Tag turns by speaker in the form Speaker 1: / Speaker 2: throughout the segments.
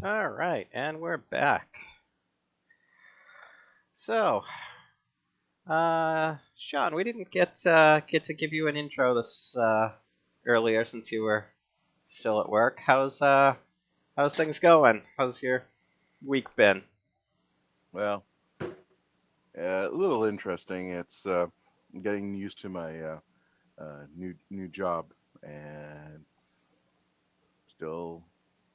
Speaker 1: All right, and we're back. So, Sean, we didn't get to give you an intro this earlier since you were still at work. How's things going? How's your week been?
Speaker 2: Well, a little interesting. It's getting used to my new job and still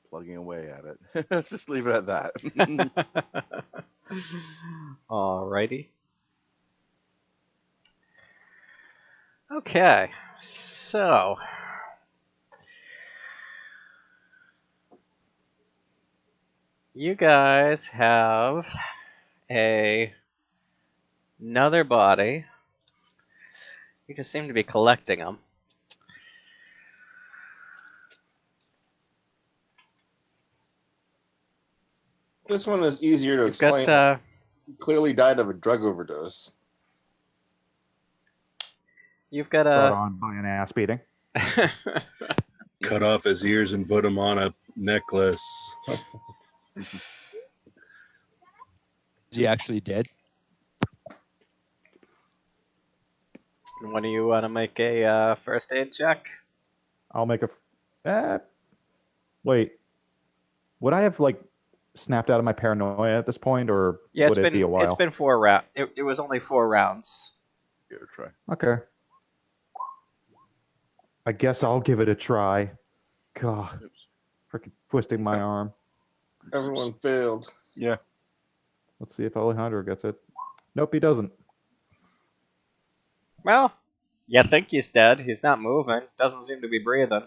Speaker 2: plugging away at it. Let's just leave it at that.
Speaker 1: Alrighty. Okay, so you guys have another body. You just seem to be collecting them.
Speaker 3: This one is easier to
Speaker 1: You've
Speaker 3: explain.
Speaker 1: got
Speaker 3: He clearly died of a drug overdose.
Speaker 1: you've got
Speaker 4: Brought
Speaker 1: a
Speaker 4: on by an ass beating.
Speaker 5: Cut off his ears and put him on a necklace.
Speaker 6: Is he actually dead?
Speaker 1: When do you want to make a first aid check?
Speaker 4: I'll make a. Wait. Would I have snapped out of my paranoia at this point, or
Speaker 1: Yeah,
Speaker 4: would it be a while?
Speaker 1: it's been 4 rounds. It was only 4 rounds.
Speaker 2: Give it a try.
Speaker 4: Okay. I guess I'll give it a try. God,
Speaker 2: Oops.
Speaker 4: freaking twisting my arm.
Speaker 3: Everyone failed.
Speaker 2: Yeah.
Speaker 4: Let's see if Alejandro gets it. Nope, he doesn't.
Speaker 1: Well, you think he's dead. He's not moving. Doesn't seem to be breathing.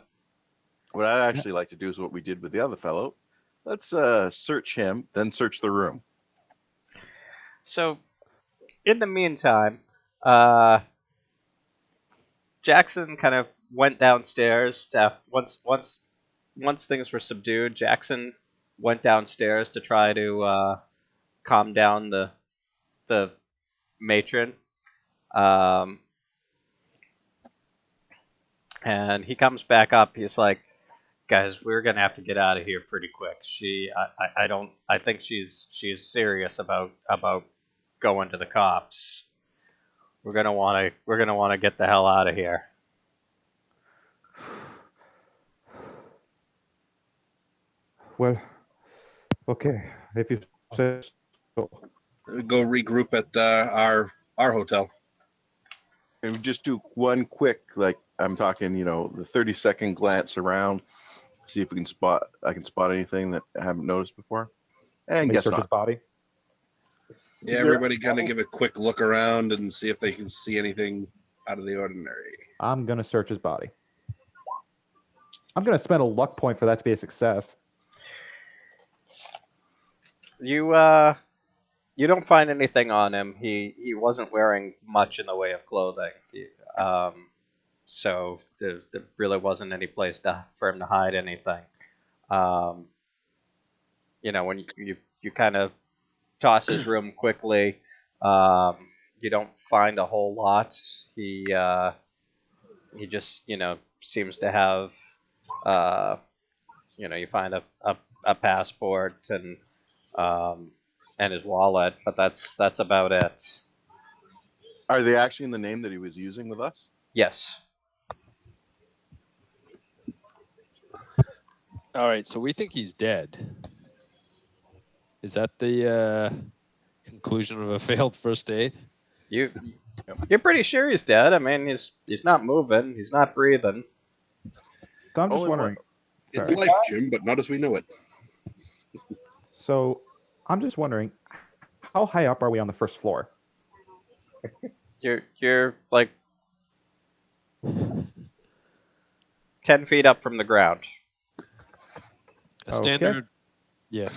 Speaker 2: What I'd actually like to do is what we did with the other fellow. Let's search him, then search the room.
Speaker 1: So, in the meantime, Jackson kind of went downstairs. Once things were subdued, Jackson went downstairs to try to calm down the matron. And he comes back up. He's like, "Guys, we're gonna have to get out of here pretty quick. I think she's serious about going to the cops. We're gonna want to get the hell out of here."
Speaker 4: Well, okay. If you say so.
Speaker 5: Go regroup at our hotel.
Speaker 2: And we just do one quick, I'm talking, the 30-second glance around, see if I can spot anything that I haven't noticed before. And
Speaker 4: Somebody
Speaker 2: guess
Speaker 4: search his
Speaker 2: not.
Speaker 4: body.
Speaker 5: Yeah, everybody kind of give a quick look around and see if they can see anything out of the ordinary.
Speaker 4: I'm gonna search his body. I'm gonna spend a luck point for that to be a success.
Speaker 1: You don't find anything on him. He wasn't wearing much in the way of clothing. So there really wasn't any place for him to hide anything. When you kind of toss his room quickly, you don't find a whole lot. He just seems to have you find a passport and his wallet, but that's about it.
Speaker 2: Are they actually in the name that he was using with us?
Speaker 1: Yes.
Speaker 6: All right, so we think he's dead. Is that the conclusion of a failed first aid?
Speaker 1: You're pretty sure he's dead. I mean, he's not moving. He's not breathing.
Speaker 4: So I'm just
Speaker 2: Only
Speaker 4: wondering.
Speaker 5: It's
Speaker 4: Sorry.
Speaker 5: life, Jim, but not as we know it.
Speaker 4: So I'm just wondering, how high up are we on the first floor?
Speaker 1: You're like 10 feet up from the ground.
Speaker 6: A
Speaker 4: Okay.
Speaker 6: standard. Yeah.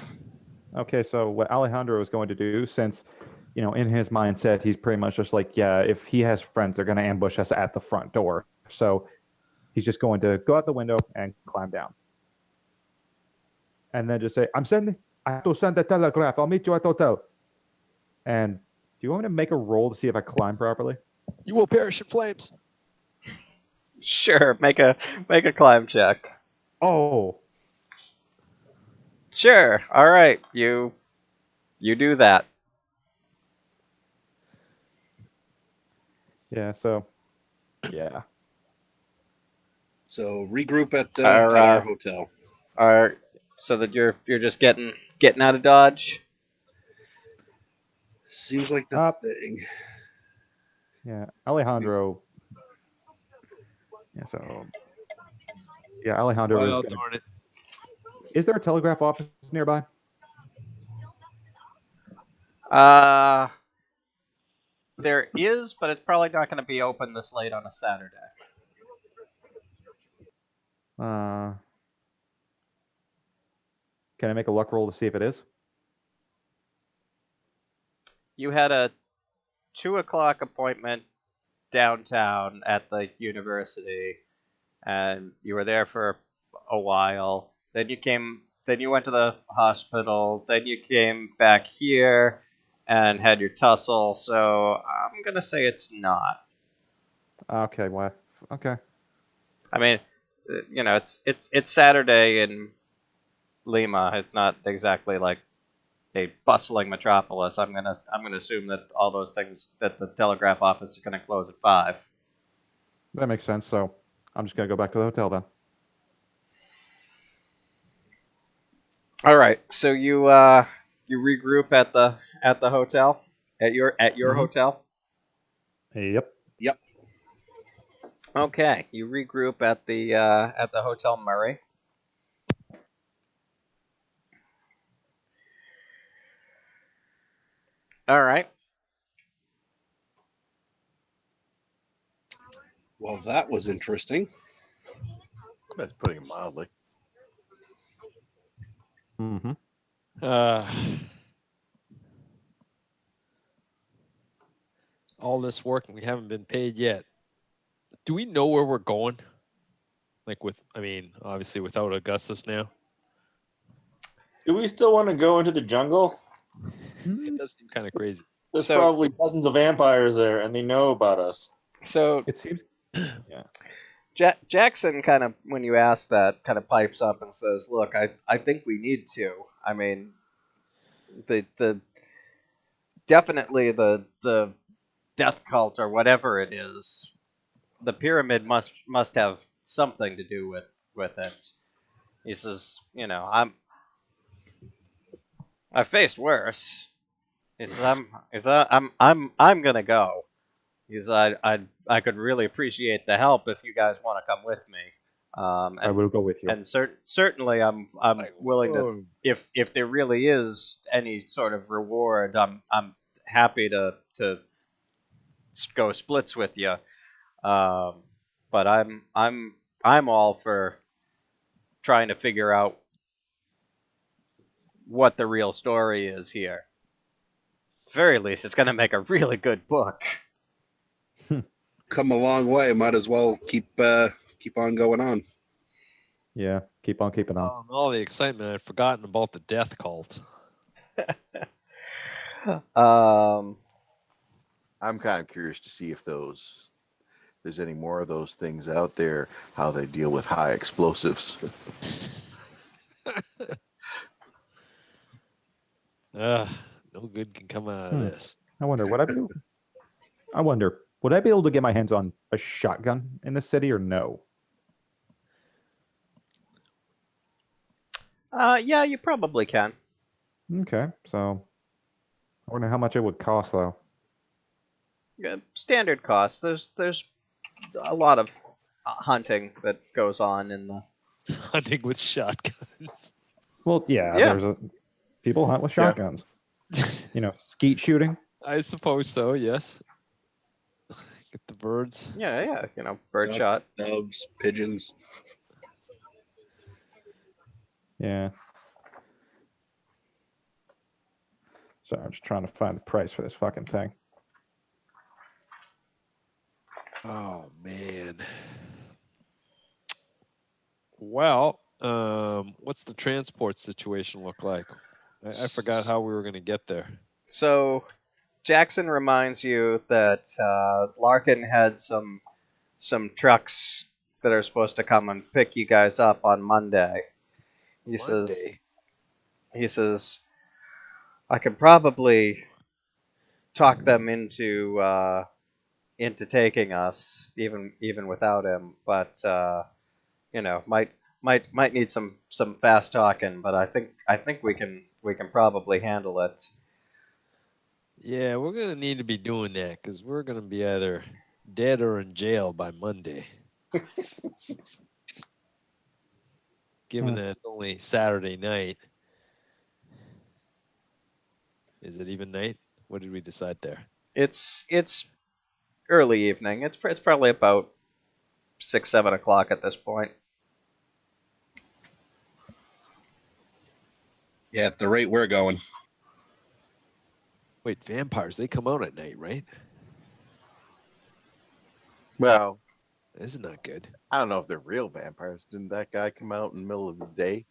Speaker 4: Okay, so what Alejandro is going to do, since, in his mindset, he's pretty much just like, yeah, if he has friends, they're going to ambush us at the front door. So he's just going to go out the window and climb down. And then just say, I have to send the telegraph. I'll meet you at the hotel. And do you want me to make a roll to see if I climb properly?
Speaker 6: You will perish in flames.
Speaker 1: Sure, make a climb check.
Speaker 4: Oh.
Speaker 1: Sure. All right. You do that.
Speaker 4: Yeah. So, yeah.
Speaker 5: So regroup
Speaker 1: Our
Speaker 5: at our hotel.
Speaker 1: our so that you're just getting out of Dodge.
Speaker 5: Seems like the
Speaker 4: Uh,
Speaker 5: thing.
Speaker 4: yeah. Alejandro. Yeah. So, yeah, Alejandro is
Speaker 6: Well,
Speaker 4: gonna.
Speaker 6: darn it.
Speaker 4: Is there a telegraph office nearby?
Speaker 1: Uh, there is, but it's probably not going to be open this late on a Saturday.
Speaker 4: Uh, can I make a luck roll to see if it is?
Speaker 1: You had a 2 o'clock appointment downtown at the university, and you were there for a while. Then you went to the hospital. Then you came back here and had your tussle. So I'm gonna say it's not.
Speaker 4: Okay. Why? Okay.
Speaker 1: I mean, it's Saturday in Lima. It's not exactly like a bustling metropolis. I'm gonna assume that all those things that the telegraph office is gonna close at 5.
Speaker 4: That makes sense. So, I'm just gonna go back to the hotel then.
Speaker 1: All right, so you regroup at the hotel at your
Speaker 4: Mhm.
Speaker 1: hotel.
Speaker 4: Yep.
Speaker 5: Yep.
Speaker 1: Okay, you regroup at the Hotel Murray. All right.
Speaker 5: Well, that was interesting.
Speaker 2: That's putting it mildly.
Speaker 4: Mm-hmm.
Speaker 6: All this work and we haven't been paid yet. Do we know where we're going? Like obviously without Augustus now.
Speaker 3: Do we still want to go into the jungle?
Speaker 6: It does seem kind of crazy.
Speaker 3: There's
Speaker 1: So-
Speaker 3: probably dozens of vampires there, and they know about us.
Speaker 1: So
Speaker 4: It seems.
Speaker 1: Jackson kind of, when you ask that, kind of pipes up and says, "Look, I think we need to. I mean, the definitely the death cult or whatever it is, the pyramid must have something to do with it." He says, I faced worse. He says, I'm gonna go. He says, I could really appreciate the help if you guys want to come with me.
Speaker 4: I will go with you.
Speaker 1: And certainly I'm willing to,
Speaker 6: Whoa.
Speaker 1: if there really is any sort of reward, I'm happy to go splits with you. But I'm all for trying to figure out what the real story is here. At the very least, it's going to make a really good book.
Speaker 5: Come a long way. Might as well keep on going on.
Speaker 4: Yeah. Keep on keeping on.
Speaker 6: In all the excitement, I'd forgotten about the death cult.
Speaker 1: Um,
Speaker 2: I'm kind of curious to see if there's any more of those things out there, how they deal with high explosives.
Speaker 6: No good can come out of this.
Speaker 4: I wonder would I be able to get my hands on a shotgun in this city or no?
Speaker 1: yeah, you probably can.
Speaker 4: Okay, so I wonder how much it would cost though.
Speaker 1: Standard cost. There's a lot of hunting that goes on in the.
Speaker 6: Hunting with shotguns.
Speaker 4: Well, yeah,
Speaker 1: Yeah.
Speaker 4: people hunt with
Speaker 2: Yeah.
Speaker 4: shotguns. Skeet shooting.
Speaker 6: I suppose so, yes. Get the birds.
Speaker 1: Yeah, bird
Speaker 5: Ducks,
Speaker 1: shot.
Speaker 5: doves, pigeons.
Speaker 4: Yeah. So I'm just trying to find the price for this fucking thing.
Speaker 6: Oh man. Well, what's the transport situation look like? I forgot how we were gonna get there.
Speaker 1: So Jackson reminds you that Larkin had some trucks that are supposed to come and pick you guys up on Monday. He says,
Speaker 6: Monday.
Speaker 1: he says, I can probably talk them into taking us, even without him. But might need some fast talking. But I think we can probably handle it.
Speaker 6: Yeah, we're gonna need to be doing that because we're gonna be either dead or in jail by Monday. Given that it's only Saturday night. Is it even night? What did we decide there?
Speaker 1: It's early evening. It's probably about 6-7 o'clock at this point.
Speaker 5: Yeah, at the rate we're going.
Speaker 6: Wait, vampires, they come out at night, right?
Speaker 2: Well,
Speaker 6: This is not good.
Speaker 2: I don't know if they're real vampires. Didn't that guy come out in the middle of the day?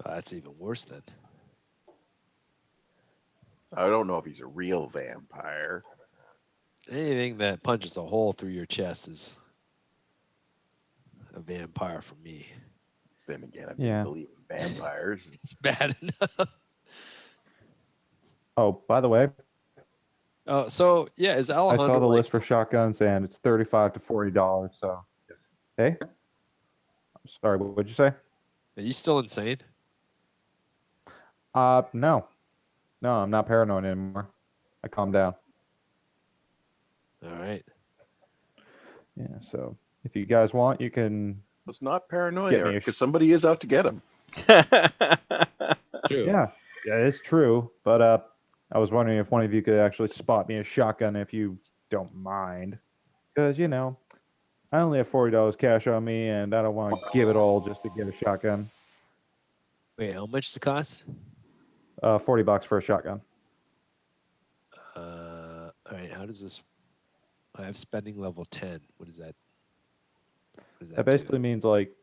Speaker 6: Oh, that's even worse then.
Speaker 2: I don't know if he's a real vampire.
Speaker 6: Anything that punches a hole through your chest is a vampire for me.
Speaker 2: Then again, I
Speaker 4: Yeah.
Speaker 2: believe in vampires.
Speaker 6: It's bad enough.
Speaker 4: Oh, by the way,
Speaker 6: Oh, so yeah, is
Speaker 4: I
Speaker 6: Alejandro
Speaker 4: saw the
Speaker 6: like,
Speaker 4: list for shotguns, and it's $35 to $40. So, hey, I'm sorry. What would you say?
Speaker 6: are you still insane?
Speaker 4: No, I'm not paranoid anymore. I calmed down.
Speaker 6: All right.
Speaker 4: Yeah. So, if you guys want, you can.
Speaker 2: It's not
Speaker 4: Get me
Speaker 2: paranoia
Speaker 4: a
Speaker 2: because somebody is out to get him.
Speaker 6: True.
Speaker 4: Yeah, it's true. But I was wondering if one of you could actually spot me a shotgun if you don't mind, because I only have $40 cash on me, and I don't want to give it all just to get a shotgun.
Speaker 6: Wait, how much does it cost?
Speaker 4: $40 for a shotgun.
Speaker 6: All right. How does this? I have spending level 10. What is that? What does
Speaker 4: That
Speaker 6: that do?
Speaker 4: basically means like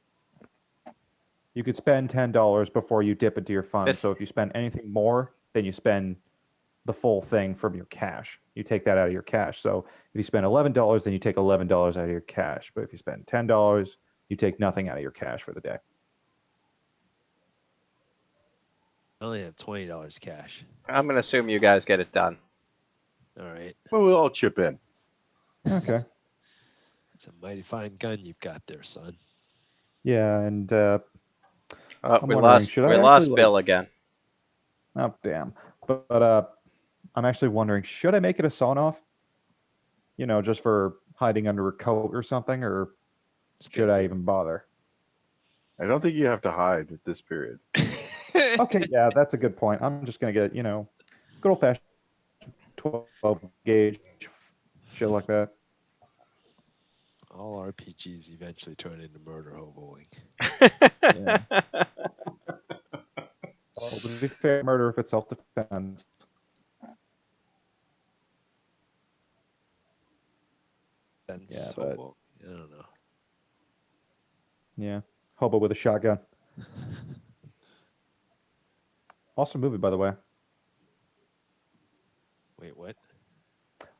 Speaker 4: you could spend $10 before you dip into your funds.
Speaker 1: This-
Speaker 4: So if you spend anything more, then you spend the full thing from your cash. You take that out of your cash. So if you spend $11, then you take $11 out of your cash. But if you spend $10, you take nothing out of your cash for the day.
Speaker 6: I only have $20 cash.
Speaker 1: I'm gonna assume you guys get it done.
Speaker 6: All right.
Speaker 2: Well, we'll all chip in.
Speaker 4: Okay.
Speaker 6: It's a mighty fine gun you've got there, son.
Speaker 4: Yeah, and
Speaker 1: Oh,
Speaker 4: I'm
Speaker 1: we
Speaker 4: wondering,
Speaker 1: lost
Speaker 4: should
Speaker 1: we
Speaker 4: I
Speaker 1: lost
Speaker 4: actually,
Speaker 1: Bill again.
Speaker 4: oh damn. But I'm actually wondering, should I make it a sawn off? Just for hiding under a coat or something, or
Speaker 6: It's a
Speaker 4: should
Speaker 6: good
Speaker 4: I even bother?
Speaker 2: I don't think you have to hide at this period.
Speaker 6: move.
Speaker 4: Okay, yeah, that's a good point. I'm just gonna get, good old fashioned 12 gauge shit like that.
Speaker 6: All RPGs eventually turn into murder hoboing.
Speaker 4: Well, to be fair, murder if it's self-defense.
Speaker 6: Then
Speaker 4: Yeah, but
Speaker 6: hobo. I don't know.
Speaker 4: yeah, hobo with a shotgun. Awesome movie, by the way.
Speaker 6: Wait, what?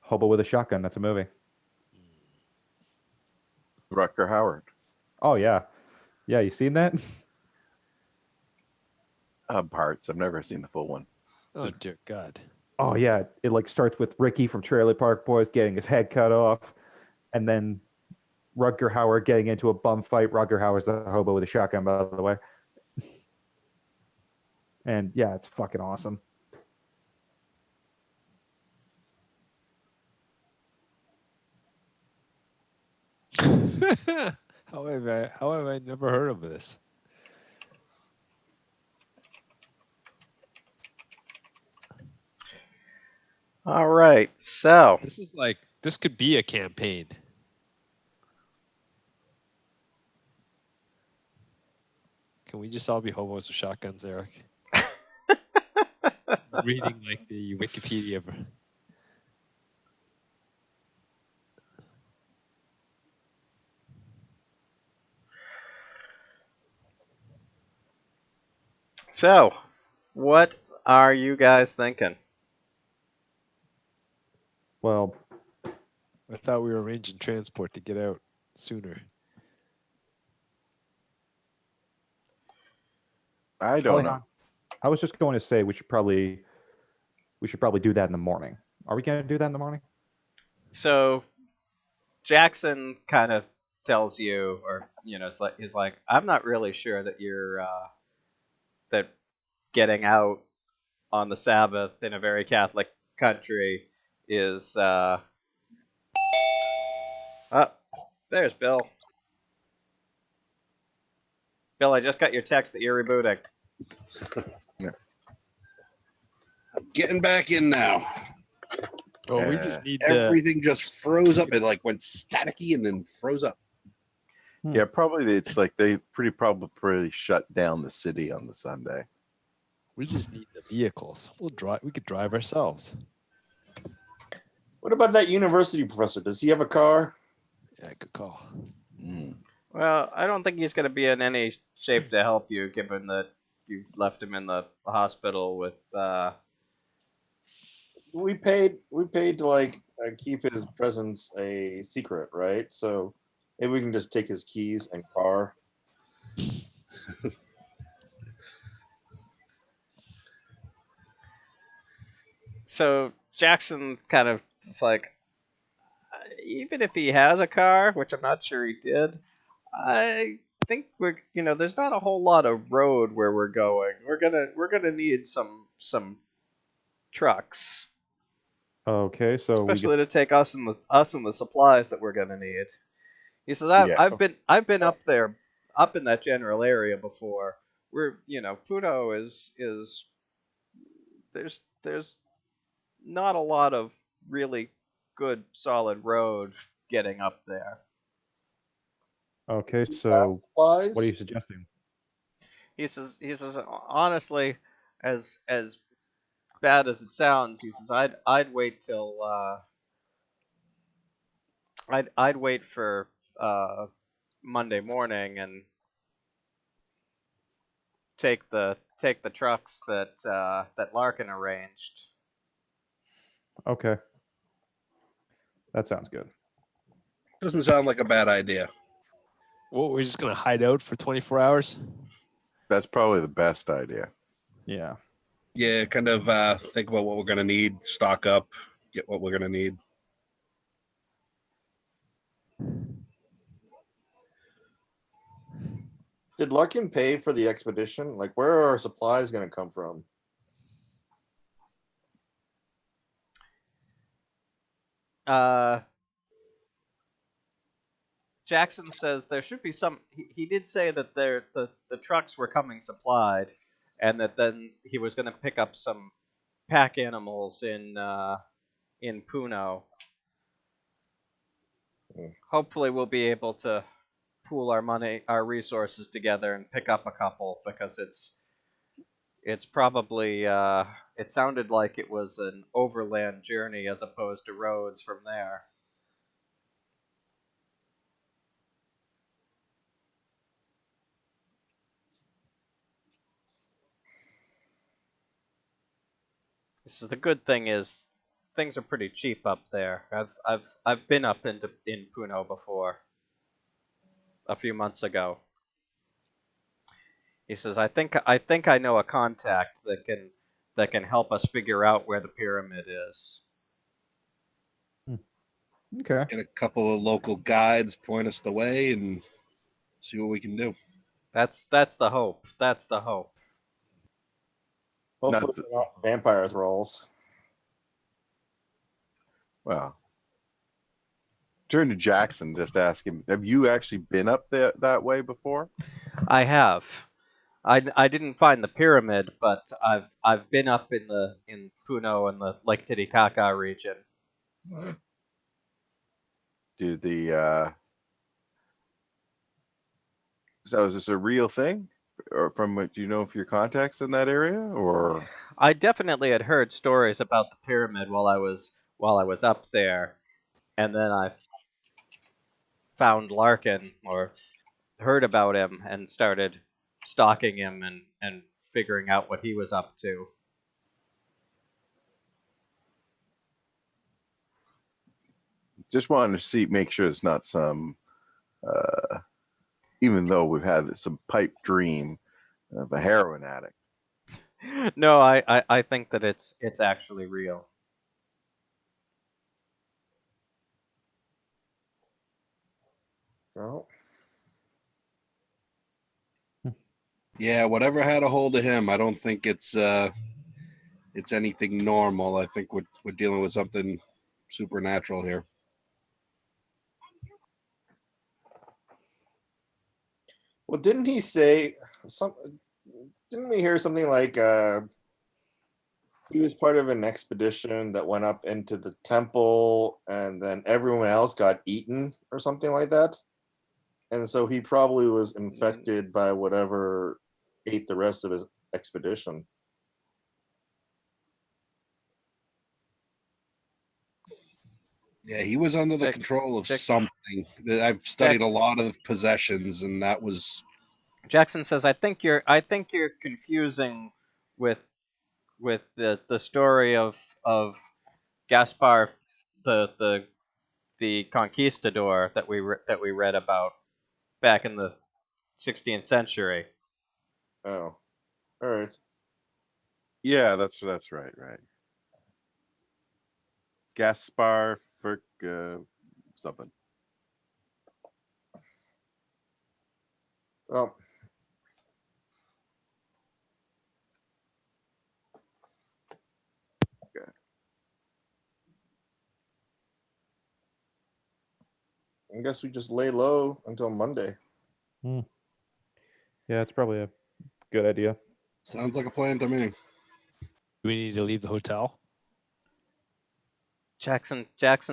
Speaker 4: Hobo with a shotgun. That's a movie.
Speaker 2: Rutger Howard.
Speaker 4: Oh yeah, yeah. You seen that?
Speaker 2: Parts. I've never seen the full one.
Speaker 6: Oh dear God.
Speaker 4: Oh yeah. It like starts with Ricky from Trailer Park Boys getting his head cut off, and then Rutger Hauer getting into a bum fight. Rutger Hauer's a hobo with a shotgun, by the way. And yeah, it's fucking awesome.
Speaker 6: how have I never heard of this?
Speaker 1: All right, so
Speaker 6: This could be a campaign. Can we just all be hobos with shotguns, Eric? Reading like the Wikipedia.
Speaker 1: so what are you guys thinking?
Speaker 4: Well,
Speaker 6: I thought we were arranging transport to get out sooner.
Speaker 2: I don't know.
Speaker 4: I was just going to say we should probably do that in the morning. Are we going to do that in the morning?
Speaker 1: So Jackson kind of tells you, or he's like, I'm not really sure that you're that getting out on the Sabbath in a very Catholic country is. Oh, there's Bill. Bill, I just got your text that you're rebooting.
Speaker 5: Getting back in now.
Speaker 6: Well, we just need
Speaker 5: everything just froze up. It like went staticky and then froze up.
Speaker 2: Yeah, probably it's like they probably shut down the city on the Sunday.
Speaker 6: We just need the vehicles. We'll drive. We could drive ourselves.
Speaker 3: What about that university professor? Does he have a car?
Speaker 6: Yeah, good call.
Speaker 1: Well, I don't think he's going to be in any shape to help you, given that you left him in the hospital with.
Speaker 3: We paid to like keep his presence a secret, right? So maybe we can just take his keys and car.
Speaker 1: So Jackson kind of just like, even if he has a car, which I'm not sure he did, I think there's not a whole lot of road where we're going. We're gonna need some trucks.
Speaker 4: Okay, so
Speaker 1: especially to take us and the supplies that we're gonna need. He says, I've been up there, up in that general area before. Puno is there's not a lot of really good solid road getting up there.
Speaker 4: Okay, so what are you suggesting?
Speaker 1: He says honestly, as bad as it sounds, he says I'd wait till I'd wait for Monday morning and take the trucks that Larkin arranged.
Speaker 4: Okay, that sounds good.
Speaker 5: Doesn't sound like a bad idea.
Speaker 6: Well, we're just gonna hide out for 24 hours.
Speaker 2: That's probably the best idea.
Speaker 4: Yeah.
Speaker 5: Yeah, kind of think about what we're gonna need, stock up, get what we're gonna need.
Speaker 3: Did Larkin pay for the expedition? Like, where are our supplies going to come from?
Speaker 1: Jackson says there should be some. He did say that the trucks were coming supplied, and that then he was going to pick up some pack animals in Puno. Hopefully, we'll be able to pool our resources together, and pick up a couple, because it's probably it sounded like it was an overland journey as opposed to roads from there. This is the good thing is things are pretty cheap up there. I've been up in Puno before a few months ago. He says I think I know a contact that can help us figure out where the pyramid is.
Speaker 4: Okay.
Speaker 5: Get a couple of local guides, point us the way, and see what we can do.
Speaker 1: That's the hope. That's the hope.
Speaker 3: Hopefully, they're not vampire thralls.
Speaker 2: Well, turn to Jackson, just ask him, have you actually been up that way before?
Speaker 1: I have. I didn't find the pyramid, but I've been up in Puno and the Lake Titicaca region.
Speaker 2: So is this a real thing? Or from what you know of your contacts in that area, or?
Speaker 1: I definitely had heard stories about the pyramid while I was up there, and then I found Larkin, or heard about him, and started stalking him and figuring out what he was up to.
Speaker 2: Just wanted to make sure it's not some, even though we've had some pipe dream, of a heroin addict.
Speaker 1: No, I think that it's actually real.
Speaker 3: Well,
Speaker 5: Yeah, whatever had a hold of him, I don't think it's anything normal. I think we're dealing with something supernatural here.
Speaker 3: well, didn't he say some? Didn't we hear something like he was part of an expedition that went up into the temple, and then everyone else got eaten or something like that? And so he probably was infected by whatever ate the rest of his expedition.
Speaker 5: Yeah, he was under the
Speaker 1: Check-
Speaker 5: control of
Speaker 1: check-
Speaker 5: something. I've studied a lot of possessions, and that was
Speaker 1: Jackson says, I think you're confusing with the story of Gaspar the conquistador that we read about back in the 16th century.
Speaker 3: Oh, all right.
Speaker 2: Yeah, that's right. Gaspar for something.
Speaker 3: Well,
Speaker 2: Okay.
Speaker 3: I guess we just lay low until Monday.
Speaker 4: Yeah, it's probably a good idea.
Speaker 5: sounds like a plan to me.
Speaker 6: Do we need to leave the hotel?
Speaker 1: Jackson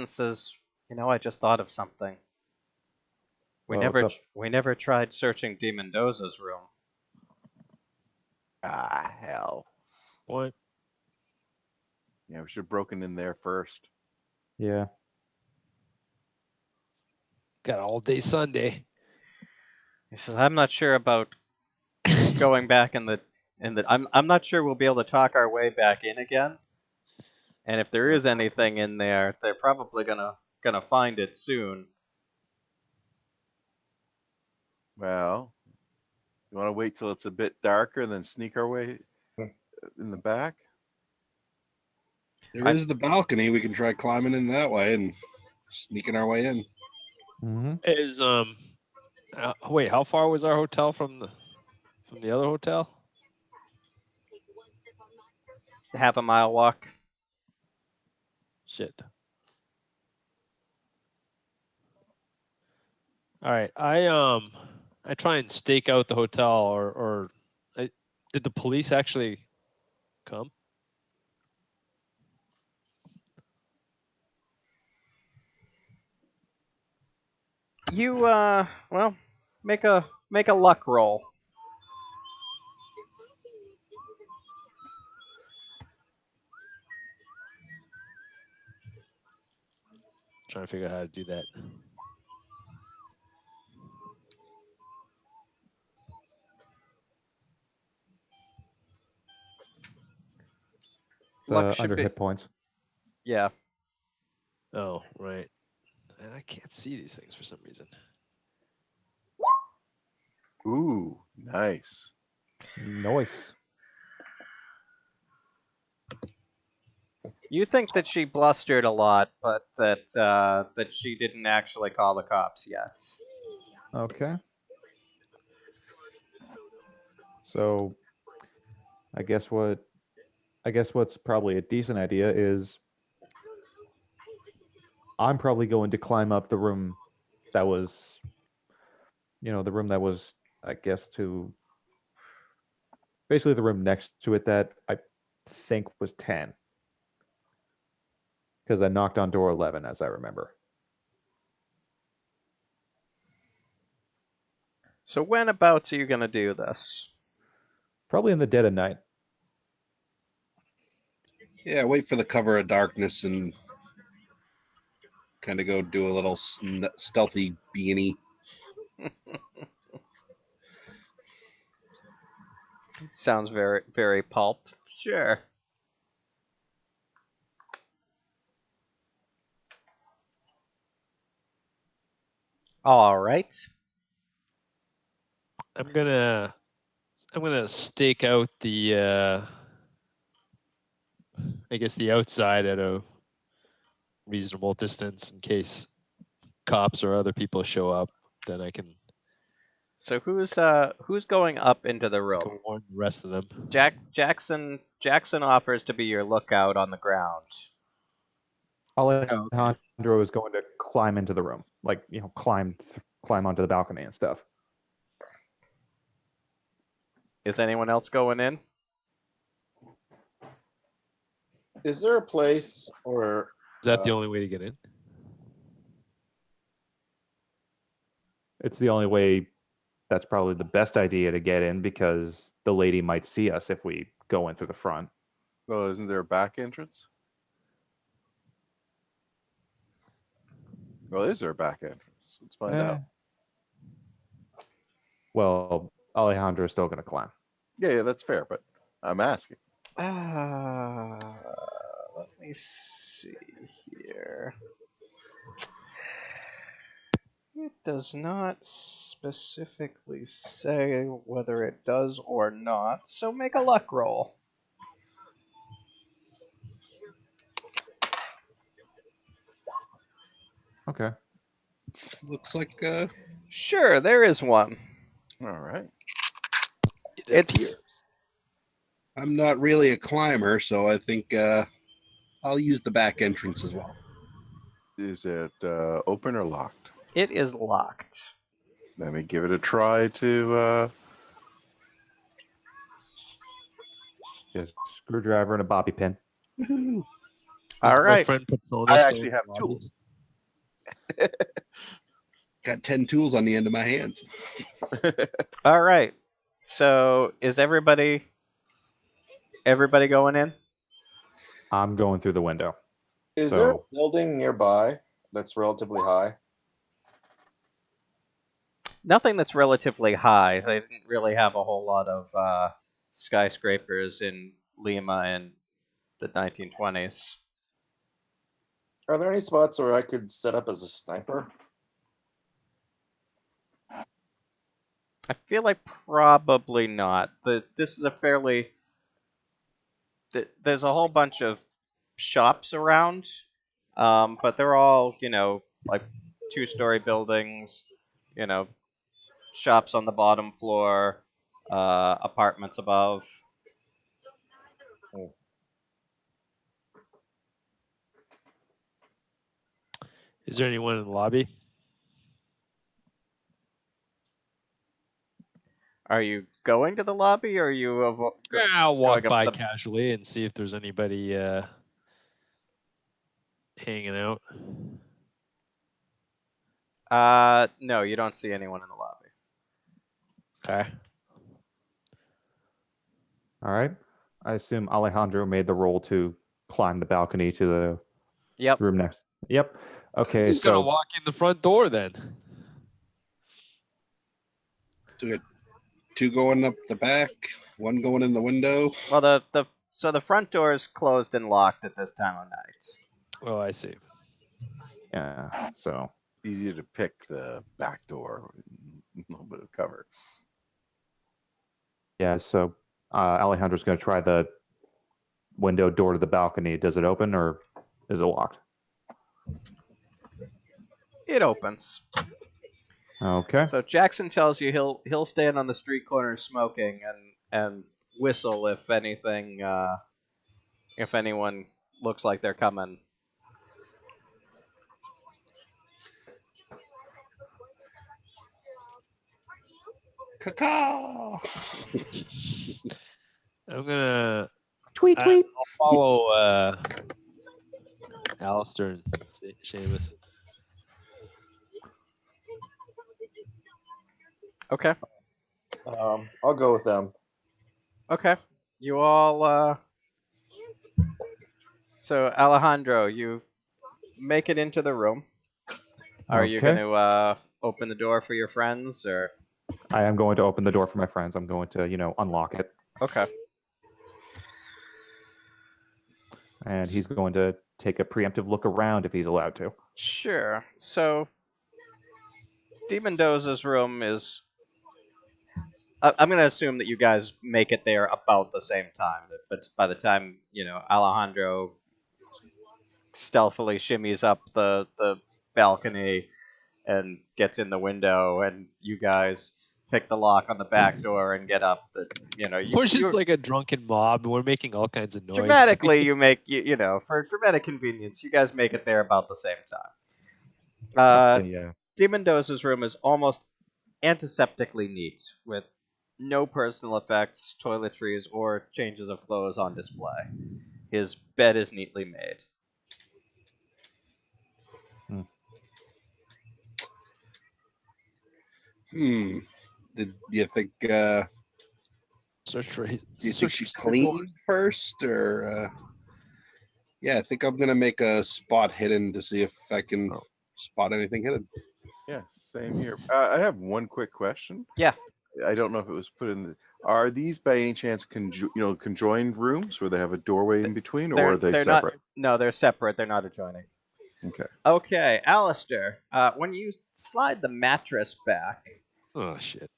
Speaker 1: says, I just thought of something. We
Speaker 4: Well, what's
Speaker 1: never
Speaker 4: up?
Speaker 1: we never tried searching De Mendoza's room.
Speaker 2: Ah, hell.
Speaker 6: What?
Speaker 2: Yeah, we should have broken in there first.
Speaker 4: Yeah.
Speaker 6: Got all day Sunday.
Speaker 1: He says, I'm not sure about going back I'm not sure we'll be able to talk our way back in again. And if there is anything in there, they're probably gonna find it soon.
Speaker 2: Well, you want to wait till it's a bit darker and then sneak our way in the back?
Speaker 5: There is the balcony. We can try climbing in that way and sneaking our way in.
Speaker 4: Mm-hmm.
Speaker 6: Is wait, how far was our hotel from the other hotel?
Speaker 1: Half a mile walk.
Speaker 6: Shit. All right, I try and stake out the hotel, or did the police actually come?
Speaker 1: You well, make a luck roll.
Speaker 6: Trying to figure out how to do that.
Speaker 1: Luck should
Speaker 4: Under
Speaker 1: be
Speaker 4: hit points.
Speaker 1: yeah.
Speaker 6: Oh, right. And I can't see these things for some reason.
Speaker 2: Ooh, nice.
Speaker 4: Nice.
Speaker 1: You think that she blustered a lot, but that she didn't actually call the cops yet.
Speaker 4: Okay. So, I guess what's probably a decent idea is I'm probably going to climb up the room that was, the room that was, I guess, to basically the room next to it that I think was 10. Because I knocked on door 11, as I remember.
Speaker 1: So whenabouts are you gonna do this?
Speaker 4: Probably in the dead of night.
Speaker 5: Yeah, wait for the cover of darkness and kind of go do a little stealthy beanie.
Speaker 1: Sounds very very pulp. Sure. All right.
Speaker 6: I'm gonna I'm gonna stake out the I guess the outside at a reasonable distance in case cops or other people show up. Then I can
Speaker 1: So who's going up into the room?
Speaker 6: warn the rest of them.
Speaker 1: Jackson offers to be your lookout on the ground.
Speaker 4: Alejandro is going to climb into the room, like climb onto the balcony and stuff.
Speaker 1: Is anyone else going in?
Speaker 3: Is there a place where
Speaker 6: Is that the only way to get in?
Speaker 4: It's the only way. That's probably the best idea to get in because the lady might see us if we go in through the front.
Speaker 2: Well, isn't there a back entrance? Well, is there a back entrance? Let's find out.
Speaker 4: Well, Alejandro is still going to climb.
Speaker 2: Yeah, that's fair, but I'm asking.
Speaker 1: Let me see here. It does not specifically say whether it does or not, so make a luck roll.
Speaker 4: Okay.
Speaker 5: Looks like
Speaker 1: Sure, there is one.
Speaker 2: All right.
Speaker 1: It's
Speaker 5: I'm not really a climber, so I think I'll use the back entrance as well.
Speaker 2: Is it open or locked?
Speaker 1: It is locked.
Speaker 2: Let me give it a try to.
Speaker 4: Just screwdriver and a bobby pin.
Speaker 1: All
Speaker 6: My
Speaker 1: right.
Speaker 6: friend Patronus
Speaker 2: I
Speaker 6: still
Speaker 2: actually
Speaker 6: in
Speaker 2: have
Speaker 6: the lobby?
Speaker 2: tools.
Speaker 5: Got 10 tools on the end of my hands.
Speaker 1: All right. So is everybody going in?
Speaker 4: I'm going through the window.
Speaker 3: is there a building nearby that's relatively high?
Speaker 1: Nothing that's relatively high. They didn't really have a whole lot of skyscrapers in Lima in the 1920s.
Speaker 3: Are there any spots where I could set up as a sniper?
Speaker 1: I feel like probably not. This is a fairly... There's a whole bunch of shops around, but they're all, like two-story buildings, shops on the bottom floor, apartments above.
Speaker 6: Is there anyone in the lobby?
Speaker 1: Are you going to the lobby, or are you
Speaker 6: Yeah, I'll
Speaker 1: just
Speaker 6: walk
Speaker 1: going up
Speaker 6: by
Speaker 1: the...
Speaker 6: casually and see if there's anybody hanging out.
Speaker 1: No, you don't see anyone in the lobby.
Speaker 6: Okay.
Speaker 4: All right. I assume Alejandro made the roll to climb the balcony to the
Speaker 1: Yep.
Speaker 4: room next. Yep. Okay,
Speaker 6: Who's gonna
Speaker 4: so
Speaker 6: walk in the front door then?
Speaker 5: So we got 2 going up the back, 1 going in the window.
Speaker 1: Well, the front door is closed and locked at this time of night.
Speaker 6: Oh, I see.
Speaker 4: yeah, so
Speaker 2: Easier to pick the back door, a little bit of cover.
Speaker 4: yeah, so Alejandro's going to try the window door to the balcony. Does it open or is it locked?
Speaker 1: It opens.
Speaker 4: Okay.
Speaker 1: So Jackson tells you he'll stand on the street corner smoking and whistle if anything if anyone looks like they're coming.
Speaker 5: Caw.
Speaker 6: I'm gonna
Speaker 4: Tweet.
Speaker 6: I'll follow Alistair and Seamus.
Speaker 1: Okay.
Speaker 3: I'll go with them.
Speaker 1: Okay. You all so Alejandro, you make it into the room. Are you
Speaker 4: Okay.
Speaker 1: going to open the door for your friends, or?
Speaker 4: I am going to open the door for my friends. I'm going to, unlock it.
Speaker 1: Okay.
Speaker 4: And he's going to take a preemptive look around if he's allowed to.
Speaker 1: Sure. So, D. Mendoza's room is I'm gonna assume that you guys make it there about the same time. But by the time Alejandro stealthily shimmies up the balcony and gets in the window, and you guys pick the lock on the back door and get up. That
Speaker 6: We're just
Speaker 1: you
Speaker 6: like a drunken mob. And we're making all kinds of noise.
Speaker 1: dramatically you make for dramatic convenience, you guys make it there about the same time.
Speaker 4: Yeah.
Speaker 1: Demon Dose's room is almost antiseptically neat, with no personal effects, toiletries, or changes of clothes on display. His bed is neatly made.
Speaker 5: Do you think?
Speaker 6: Search for.
Speaker 5: Do you think she cleaned first, or? Yeah, I think I'm gonna make a spot hidden to see if I can spot anything hidden.
Speaker 2: Yeah, same here. I have one quick question.
Speaker 1: Yeah.
Speaker 2: I don't know if it was put in the. Are these by any chance conjoined rooms where they have a doorway in between, or are they separate?
Speaker 1: No, they're separate. They're not adjoining.
Speaker 2: Okay.
Speaker 1: Okay, Alistair. When you slide the mattress back,
Speaker 6: Oh shit.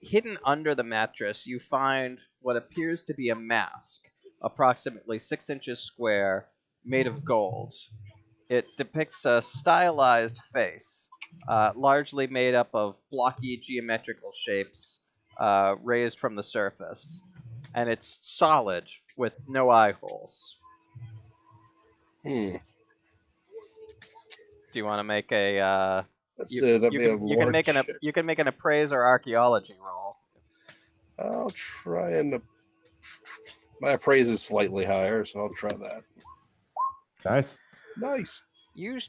Speaker 1: hidden under the mattress, you find what appears to be a mask, approximately 6 inches square, made of gold. It depicts a stylized face, largely made up of blocky geometrical shapes raised from the surface, and it's solid with no eye holes.
Speaker 5: Hmm.
Speaker 1: Do you want to make a?
Speaker 5: That'd be a
Speaker 1: You can make
Speaker 5: check.
Speaker 1: you can make an appraise or archaeology roll.
Speaker 5: I'll try and. My appraise is slightly higher, so I'll try that.
Speaker 4: Nice.
Speaker 5: Nice.
Speaker 1: You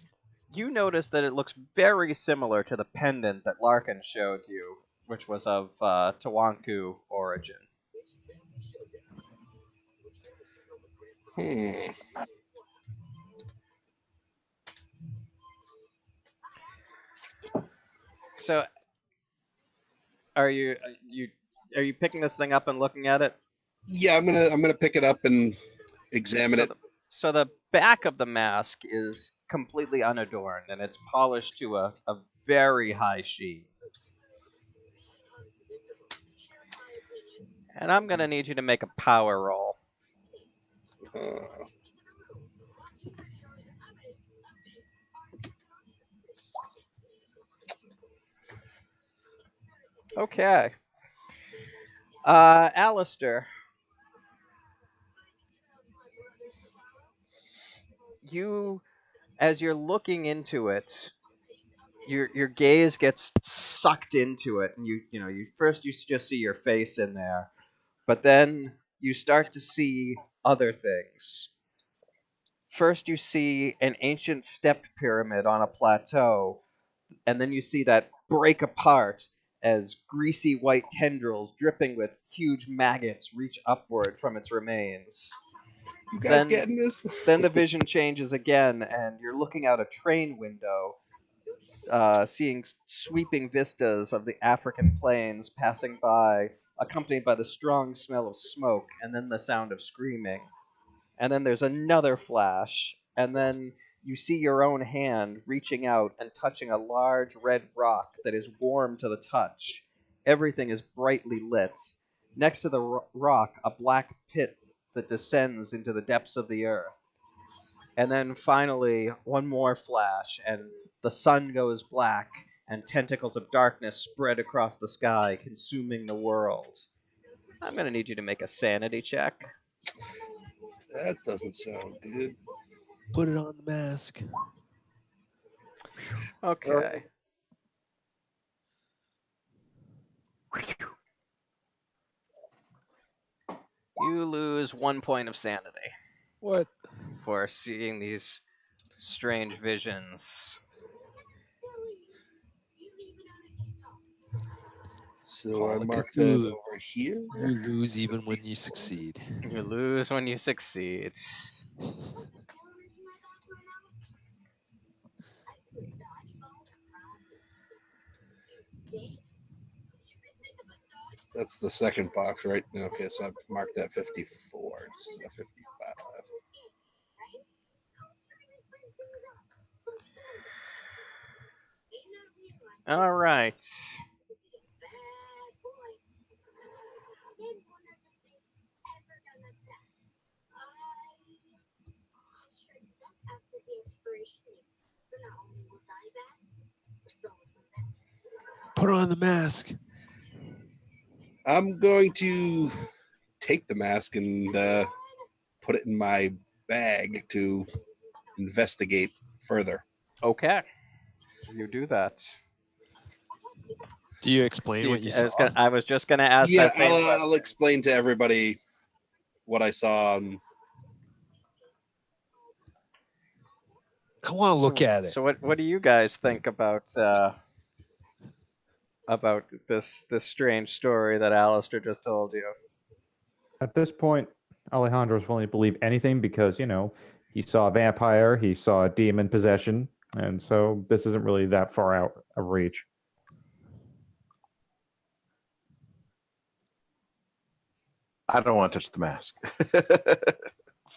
Speaker 1: notice that it looks very similar to the pendant that Larkin showed you, which was of Tawanku origin. So, are you picking this thing up and looking at it?
Speaker 5: Yeah, I'm gonna pick it up and examine it.
Speaker 1: So the back of the mask is completely unadorned, and it's polished to a very high sheen. And I'm gonna need you to make a power roll. Okay. Alistair, as you're looking into it, your gaze gets sucked into it, and you just see your face in there, but then you start to see other things. First, you see an ancient stepped pyramid on a plateau, and then you see that break apart as greasy white tendrils dripping with huge maggots reach upward from its remains.
Speaker 5: You guys getting this?
Speaker 1: Then the vision changes again, and you're looking out a train window, seeing sweeping vistas of the African plains passing by, accompanied by the strong smell of smoke, and then the sound of screaming. And then there's another flash, and then you see your own hand reaching out and touching a large red rock that is warm to the touch. Everything is brightly lit. Next to the rock, a black pit that descends into the depths of the earth. And then finally, one more flash, and the sun goes black, and tentacles of darkness spread across the sky, consuming the world. I'm going to need you to make a sanity check.
Speaker 5: That doesn't sound good.
Speaker 6: Put it on the mask.
Speaker 1: Okay. You lose 1 point of sanity.
Speaker 6: What?
Speaker 1: For seeing these strange visions.
Speaker 5: So I
Speaker 6: Call of
Speaker 5: mark that
Speaker 6: Cthulhu.
Speaker 5: over here.
Speaker 6: You lose even when you succeed.
Speaker 1: You lose when you succeed.
Speaker 5: That's the second box, right? Okay, so I marked that 54 instead of 55.
Speaker 1: All right.
Speaker 6: Put on the mask.
Speaker 5: I'm going to take the mask and put it in my bag to investigate further.
Speaker 1: Okay. You do that.
Speaker 6: Do you explain what you saw?
Speaker 1: I was just gonna ask
Speaker 5: Yeah,
Speaker 1: that same question.
Speaker 5: I'll explain to everybody what I saw.
Speaker 6: I want to look at it.
Speaker 1: So what do you guys think about this strange story that Alistair just told you?
Speaker 4: At this point, Alejandro's willing to believe anything because, he saw a vampire, he saw a demon possession, and so this isn't really that far out of reach.
Speaker 2: I don't want to touch the mask.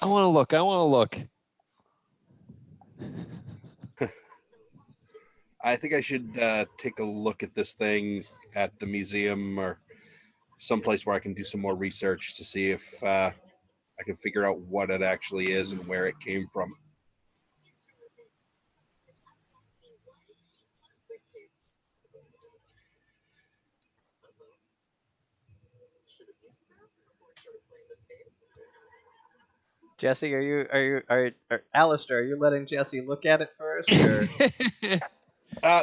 Speaker 6: I want to look.
Speaker 5: I think I should take a look at this thing at the museum or someplace where I can do some more research to see if I can figure out what it actually is and where it came from.
Speaker 1: Jesse, are Alistair, are you letting Jesse look at it first? Or?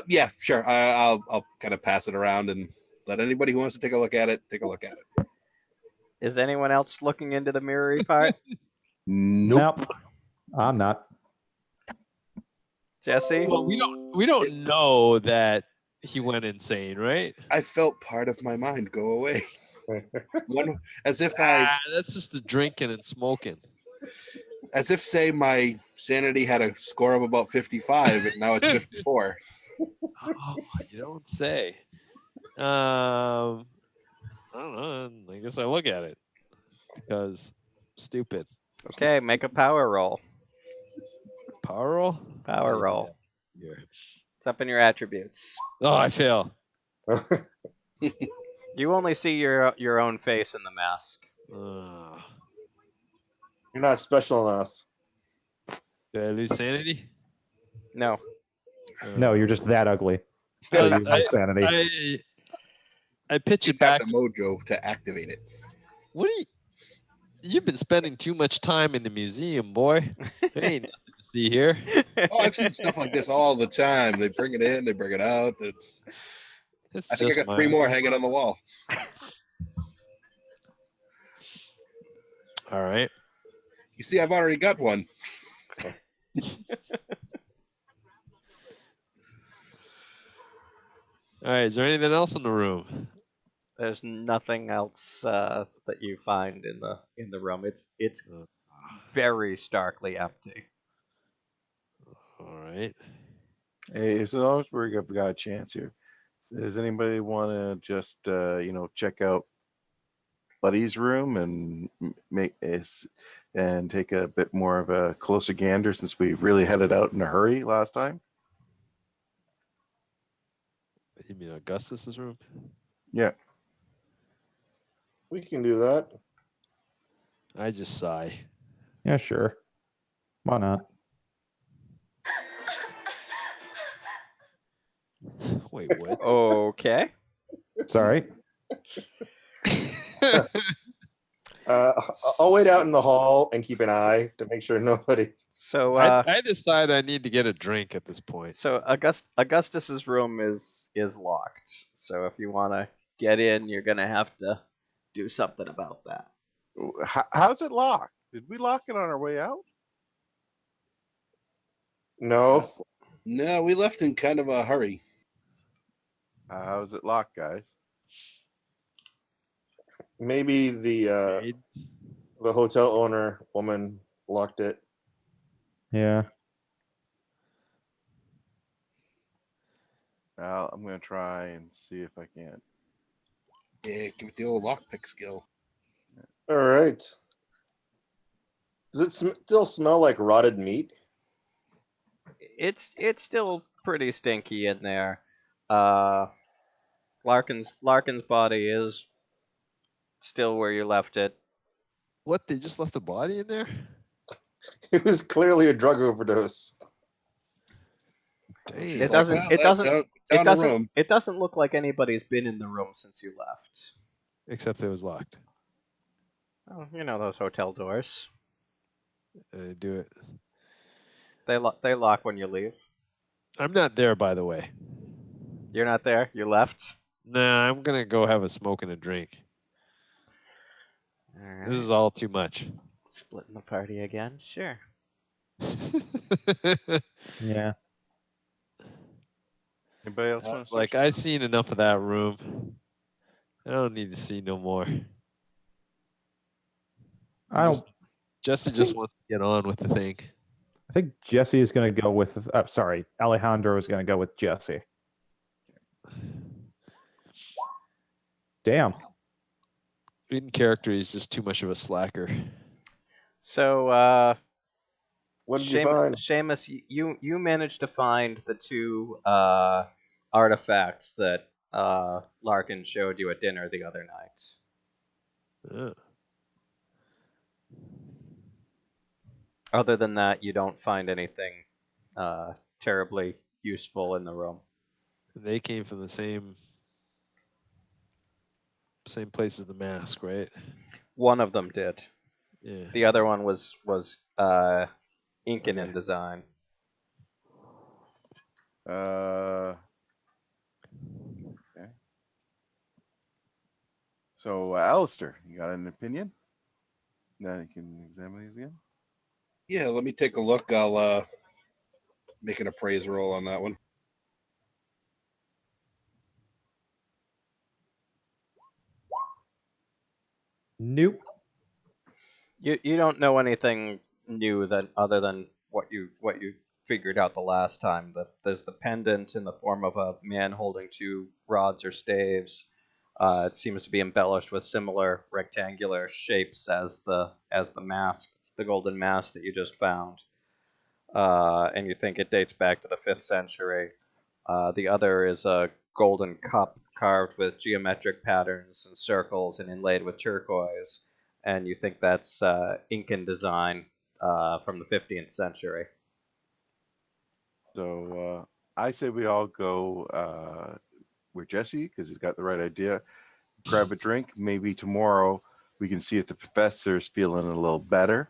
Speaker 5: Yeah, sure. I'll kind of pass it around and let anybody who wants to take a look at it take a look at it.
Speaker 1: Is anyone else looking into the mirrory part?
Speaker 2: Nope.
Speaker 4: I'm not.
Speaker 1: Jesse?
Speaker 6: Well, we don't know that he went insane, right?
Speaker 5: I felt part of my mind go away. As if
Speaker 6: that's just the drinking and smoking.
Speaker 5: As if, say, my sanity had a score of about 55 and now it's 54.
Speaker 6: Oh, you don't say. I don't know. I guess I look at it because stupid.
Speaker 1: Okay, make a power roll.
Speaker 6: Power roll?
Speaker 1: Power roll.
Speaker 6: Here.
Speaker 1: It's up in your attributes.
Speaker 6: Oh, I fail.
Speaker 1: You only see your own face in the mask.
Speaker 3: You're not special enough.
Speaker 6: Did I lose sanity?
Speaker 1: No.
Speaker 4: No, you're just that ugly. So you lose sanity.
Speaker 6: I pitch
Speaker 5: You
Speaker 6: it back.
Speaker 5: got the mojo to activate it.
Speaker 6: What do you've been spending too much time in the museum, boy. There ain't nothing to see here.
Speaker 5: Oh, I've seen stuff like this all the time. They bring it in, they bring it out. I think I got 3 more hanging on the wall.
Speaker 6: All right.
Speaker 5: You see, I've already got one.
Speaker 6: All right. Is there anything else in the room?
Speaker 1: There's nothing else that you find in the room. It's very starkly empty.
Speaker 6: All right.
Speaker 2: Hey, as long as we've got a chance here, does anybody want to just check out Buddy's room and take a bit more of a closer gander since we really headed out in a hurry last time?
Speaker 6: You mean Augustus's room?
Speaker 2: Yeah.
Speaker 3: We can do that.
Speaker 6: I just sigh.
Speaker 4: Yeah, sure. Why not?
Speaker 6: Wait, what?
Speaker 1: Okay.
Speaker 4: Sorry.
Speaker 3: I'll wait out in the hall and keep an eye to make sure nobody.
Speaker 1: So
Speaker 6: I decide I need to get a drink at this point.
Speaker 1: So Augustus's room is locked. So if you want to get in, you're gonna have to do something about that.
Speaker 2: How's it locked? Did we lock it on our way out?
Speaker 3: No.
Speaker 5: No, we left in kind of a hurry.
Speaker 2: How's it locked, guys?
Speaker 3: Maybe the hotel owner woman locked it.
Speaker 4: Yeah.
Speaker 2: Well, I'm going to try and see if I can.
Speaker 5: Yeah, give it the old lockpick skill.
Speaker 3: All right. Does it still smell like rotted meat?
Speaker 1: It's still pretty stinky in there. Larkin's body is still where you left it.
Speaker 6: What? They just left the body in there?
Speaker 3: It was clearly a drug overdose.
Speaker 6: Dang.
Speaker 1: It doesn't
Speaker 5: Found a room.
Speaker 1: It doesn't look like anybody's been in the room since you left.
Speaker 6: Except it was locked.
Speaker 1: Oh, you know those hotel doors.
Speaker 6: Do it.
Speaker 1: They lock when you leave.
Speaker 6: I'm not there, by the way.
Speaker 1: You're not there. You left.
Speaker 6: Nah, I'm gonna go have a smoke and a drink.
Speaker 1: All right.
Speaker 6: This is all too much.
Speaker 1: Splitting the party again. Sure.
Speaker 4: Yeah.
Speaker 2: Anybody else want to
Speaker 6: Like, I've seen enough of that room. I don't need to see no more.
Speaker 4: I don't.
Speaker 6: Jesse
Speaker 4: I
Speaker 6: just
Speaker 4: think-
Speaker 6: wants to get on with the thing.
Speaker 4: I think Jesse is going to go with. Sorry, Alejandro is going to go with Jesse. Damn.
Speaker 6: In character, he's just too much of a slacker.
Speaker 1: So,
Speaker 3: What did you find?
Speaker 1: Seamus, you managed to find the two artifacts that Larkin showed you at dinner the other night.
Speaker 6: Uh,
Speaker 1: Other than that, you don't find anything terribly useful in the room.
Speaker 6: They came from the same place as the mask, right?
Speaker 1: One of them did.
Speaker 6: Yeah.
Speaker 1: The other one was Incan in
Speaker 2: Okay.
Speaker 1: design.
Speaker 2: Okay. So, Alistair, you got an opinion? Now you can examine these again.
Speaker 5: Yeah, let me take a look. I'll make an appraise roll on that one.
Speaker 4: Nope.
Speaker 1: You don't know anything new other than what you figured out the last time. That there's the pendant in the form of a man holding two rods or staves. It seems to be embellished with similar rectangular shapes as the mask, the golden mask that you just found. And you think it dates back to the 5th century. The other is a golden cup carved with geometric patterns and circles and inlaid with turquoise, and you think that's Incan design from the 15th century.
Speaker 2: So, I say we all go with Jesse because he's got the right idea. Grab a drink. Maybe tomorrow we can see if the professor's feeling a little better.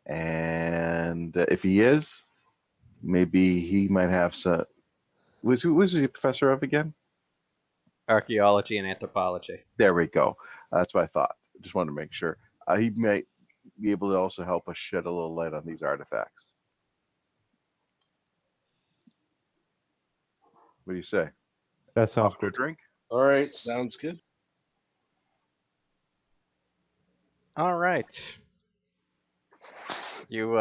Speaker 2: And if he is, maybe he might have some. Who was he a professor of again?
Speaker 1: Archaeology and anthropology.
Speaker 2: There we go. That's what I thought. Just wanted to make sure. He might be able to also help us shed a little light on these artifacts. What do you say?
Speaker 4: That sounds
Speaker 2: Off to a
Speaker 4: good.
Speaker 2: drink?
Speaker 3: All right.
Speaker 5: Sounds good.
Speaker 1: All right. You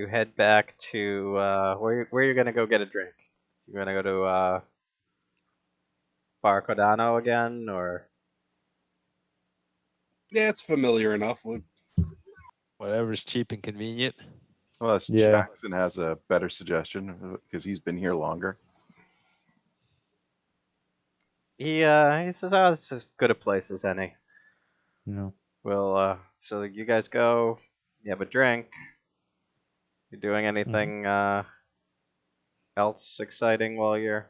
Speaker 1: head back to where you're gonna go get a drink. You're gonna go to Bar Codano again, or
Speaker 5: Yeah, it's familiar enough.
Speaker 6: Whatever's cheap and convenient.
Speaker 2: Well,
Speaker 4: Yeah.
Speaker 2: Jackson has a better suggestion because he's been here longer.
Speaker 1: he says, "Oh, it's as good a place as any."
Speaker 4: No.
Speaker 1: Well, so you guys go. You have a drink. You doing anything else exciting while you're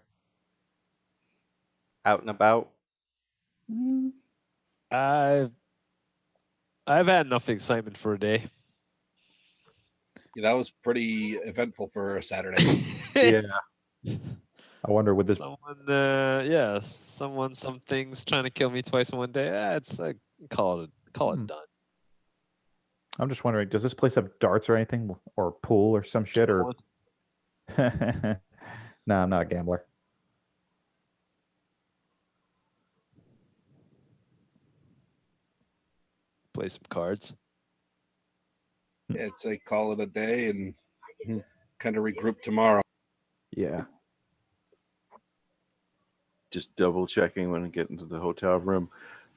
Speaker 1: out and about?
Speaker 6: I've had enough excitement for a day.
Speaker 5: Yeah, that was pretty eventful for a Saturday.
Speaker 2: Yeah.
Speaker 4: I wonder with this.
Speaker 6: Someone, some things trying to kill me twice in one day. It's call it done.
Speaker 4: I'm just wondering, does this place have darts or anything, or pool or some shit, or? No, I'm not a gambler.
Speaker 6: Play some cards.
Speaker 5: Yeah, it's like call it a day and kind of regroup tomorrow.
Speaker 4: Yeah.
Speaker 2: Just double checking when I get into the hotel room.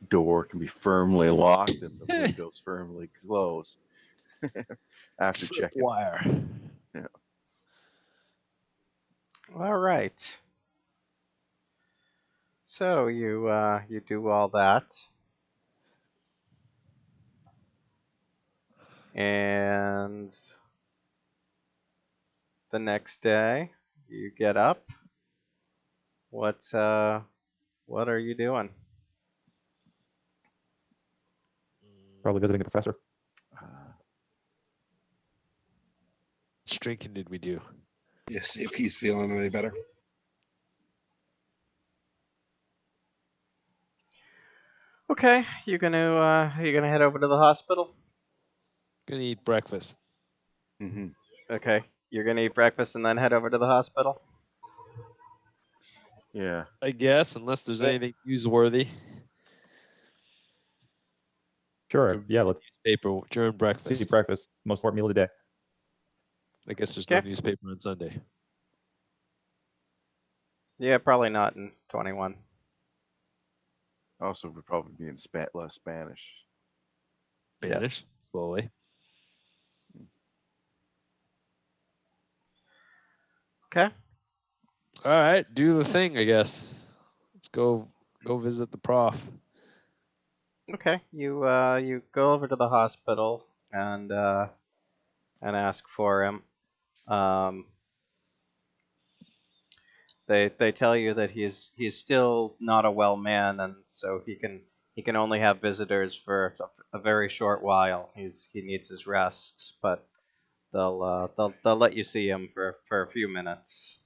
Speaker 2: Door can be firmly locked and the windows firmly closed. After checking.
Speaker 6: Wire.
Speaker 2: Yeah.
Speaker 1: All right. So you do all that, and the next day you get up What are you doing?
Speaker 4: Probably visiting the professor.
Speaker 6: Which drinking did we do?
Speaker 5: Yeah, see if he's feeling any better.
Speaker 1: Okay, you gonna head over to the hospital?
Speaker 6: Gonna eat breakfast.
Speaker 2: Mm-hmm.
Speaker 1: Okay, you're gonna eat breakfast and then head over to the hospital.
Speaker 2: Yeah.
Speaker 6: I guess, unless there's
Speaker 3: Yeah.
Speaker 6: anything newsworthy.
Speaker 4: Sure. Yeah, let's
Speaker 6: Newspaper during
Speaker 4: see
Speaker 6: breakfast.
Speaker 4: breakfast. Most important meal of the day.
Speaker 6: I guess there's no
Speaker 1: Okay.
Speaker 6: newspaper on Sunday.
Speaker 1: Yeah, probably not in 21.
Speaker 2: Also, would probably be in less Spanish.
Speaker 6: Spanish, slowly.
Speaker 1: Okay.
Speaker 6: All right, do the thing. I guess. Let's go visit the prof.
Speaker 1: Okay. You go over to the hospital and ask for him. They tell you that he's still not a well man, and so he can only have visitors for a very short while. He needs his rest, but they'll let you see him for a few minutes.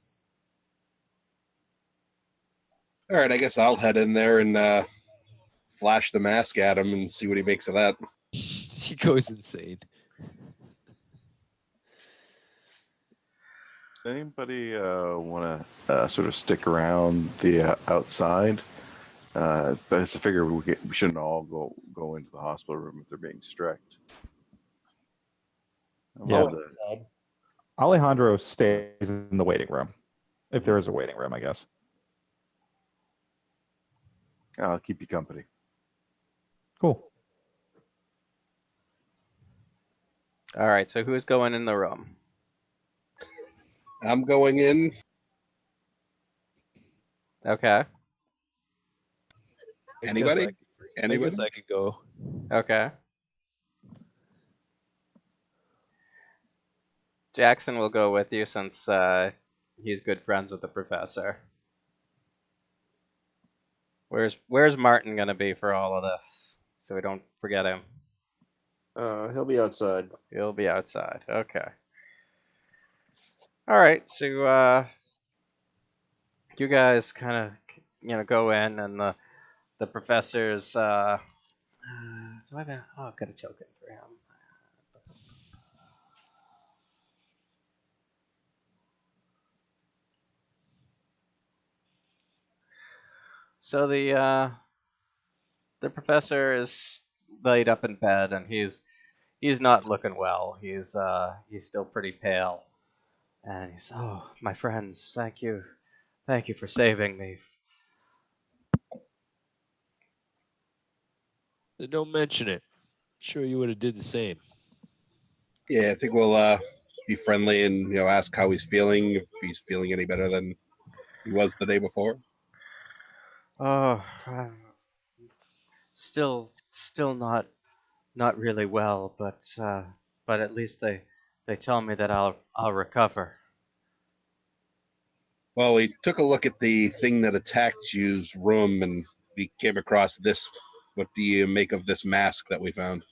Speaker 5: All right, I guess I'll head in there and flash the mask at him and see what he makes of that.
Speaker 6: He goes insane.
Speaker 2: Does anybody want to sort of stick around the outside? But it's a figure we shouldn't all go into the hospital room if they're being strict.
Speaker 4: Yeah.
Speaker 3: Oh,
Speaker 2: The-
Speaker 3: God.
Speaker 4: Alejandro stays in the waiting room, if there is a waiting room, I guess.
Speaker 2: I'll keep you company.
Speaker 4: Cool.
Speaker 1: All right. So who's going in the room?
Speaker 5: I'm going in.
Speaker 1: Okay.
Speaker 6: I guess
Speaker 5: Anybody?
Speaker 6: I guess I could go.
Speaker 1: Okay. Jackson will go with you since he's good friends with the professor. Where's Martin gonna be for all of this? So we don't forget him.
Speaker 3: He'll be outside.
Speaker 1: He'll be outside. Okay. All right. So you guys kind of go in, and the professor's. Do I have I've got a token for him. So the professor is laid up in bed, and he's not looking well. He's still pretty pale, and he's, oh, my friends, thank you for saving me.
Speaker 6: So don't mention it. Sure, you would have did the same.
Speaker 5: Yeah, I think we'll be friendly and ask how he's feeling. If he's feeling any better than he was the day before.
Speaker 1: Oh, still not really well, but at least they tell me that I'll recover.
Speaker 5: Well, we took a look at the thing that attacked you's room, and we came across this. What do you make of this mask that we found?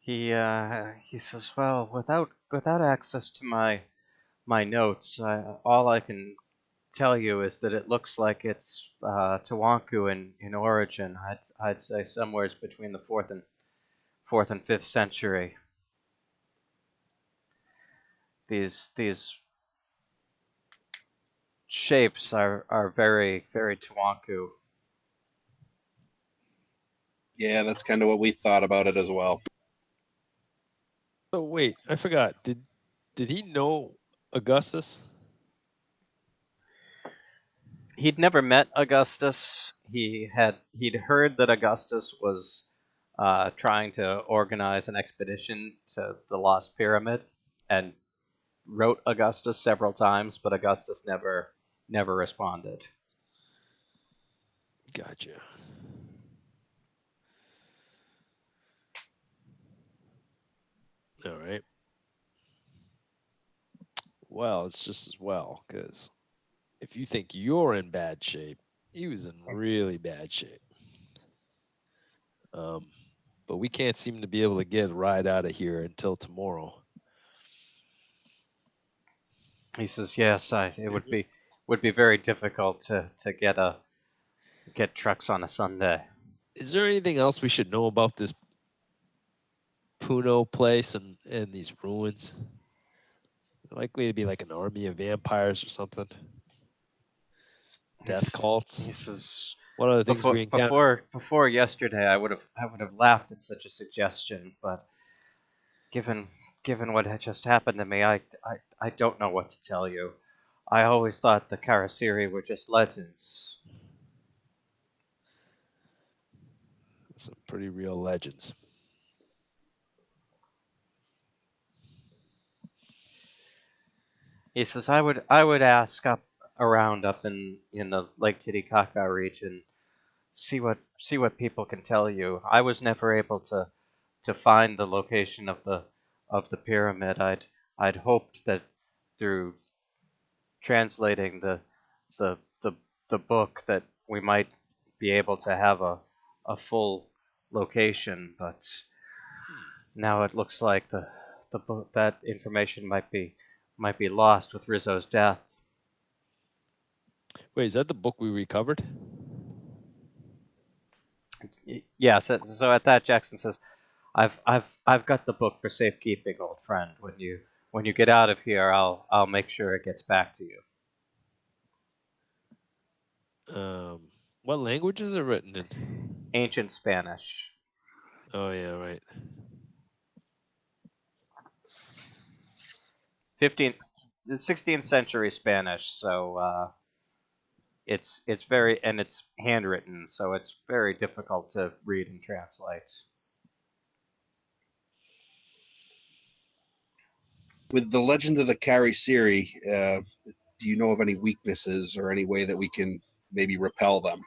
Speaker 1: He says, well, without access to my notes, all I can tell you is that it looks like it's Tawanku in origin. I'd say somewhere between the fourth and fifth century. These shapes are very very Tawanku.
Speaker 5: Yeah, that's kind of what we thought about it as well.
Speaker 6: Oh wait, I forgot. Did he know Augustus?
Speaker 1: He'd never met Augustus. He'd heard that Augustus was trying to organize an expedition to the Lost Pyramid, and wrote Augustus several times, but Augustus never responded.
Speaker 6: Gotcha. All right. Well, it's just as well, because if you think you're in bad shape, he was in really bad shape. But we can't seem to be able to get a ride out of here until tomorrow.
Speaker 1: He says, "Yes, it would be very difficult to get trucks on a Sunday."
Speaker 6: Is there anything else we should know about this Puno place and these ruins? Likely to be like an army of vampires or something. Death cults.
Speaker 1: He says,
Speaker 6: What other things we encountered?
Speaker 1: before yesterday, I would have laughed at such a suggestion, but given what had just happened to me, I don't know what to tell you. I always thought the Karasiri were just legends.
Speaker 6: Some pretty real legends.
Speaker 1: He says, I would ask around up in the Lake Titicaca region, see what people can tell you. I was never able to find the location of the pyramid. I'd hoped that through translating the the book that we might be able to have a full location, but now it looks like the book, that information might be lost with Rizzo's death.
Speaker 6: Wait, is that the book we recovered?
Speaker 1: Yeah, so at that Jackson says, I've got the book for safekeeping, old friend. When you get out of here, I'll make sure it gets back to you.
Speaker 6: What language is it written in?
Speaker 1: Ancient Spanish.
Speaker 6: Oh yeah, right.
Speaker 1: 16th century Spanish, so it's very, and it's handwritten, so it's very difficult to read and translate.
Speaker 5: With the Legend of the Karasiri, do you know of any weaknesses or any way that we can maybe repel them?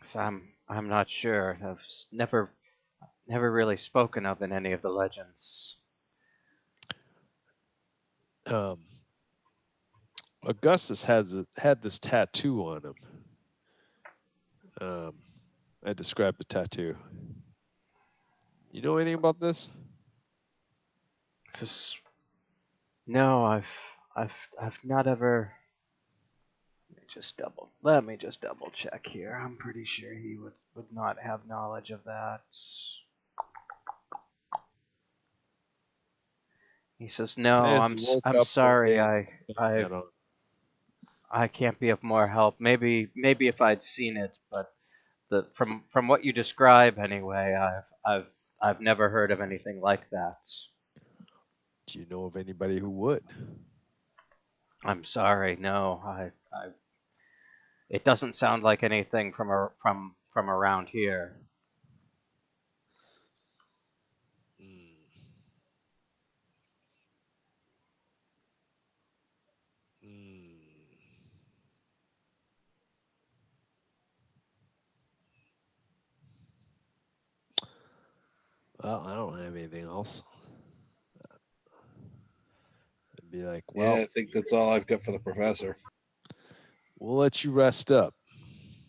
Speaker 1: So I'm not sure. I've never really spoken of in any of the legends.
Speaker 6: Augustus had this tattoo on him. I described the tattoo. You know anything about this?
Speaker 1: No, I've not ever. Let me just double check here. I'm pretty sure he would not have knowledge of that. He says, "No, I'm sorry. I can't be of more help. Maybe if I'd seen it, but from what you describe anyway, I've never heard of anything like that."
Speaker 6: Do you know of anybody who would?
Speaker 1: I'm sorry. No, it doesn't sound like anything from around here.
Speaker 6: Well, I don't have anything else. I'd be like, well,
Speaker 5: yeah, I think that's all I've got for the professor.
Speaker 6: We'll let you rest up.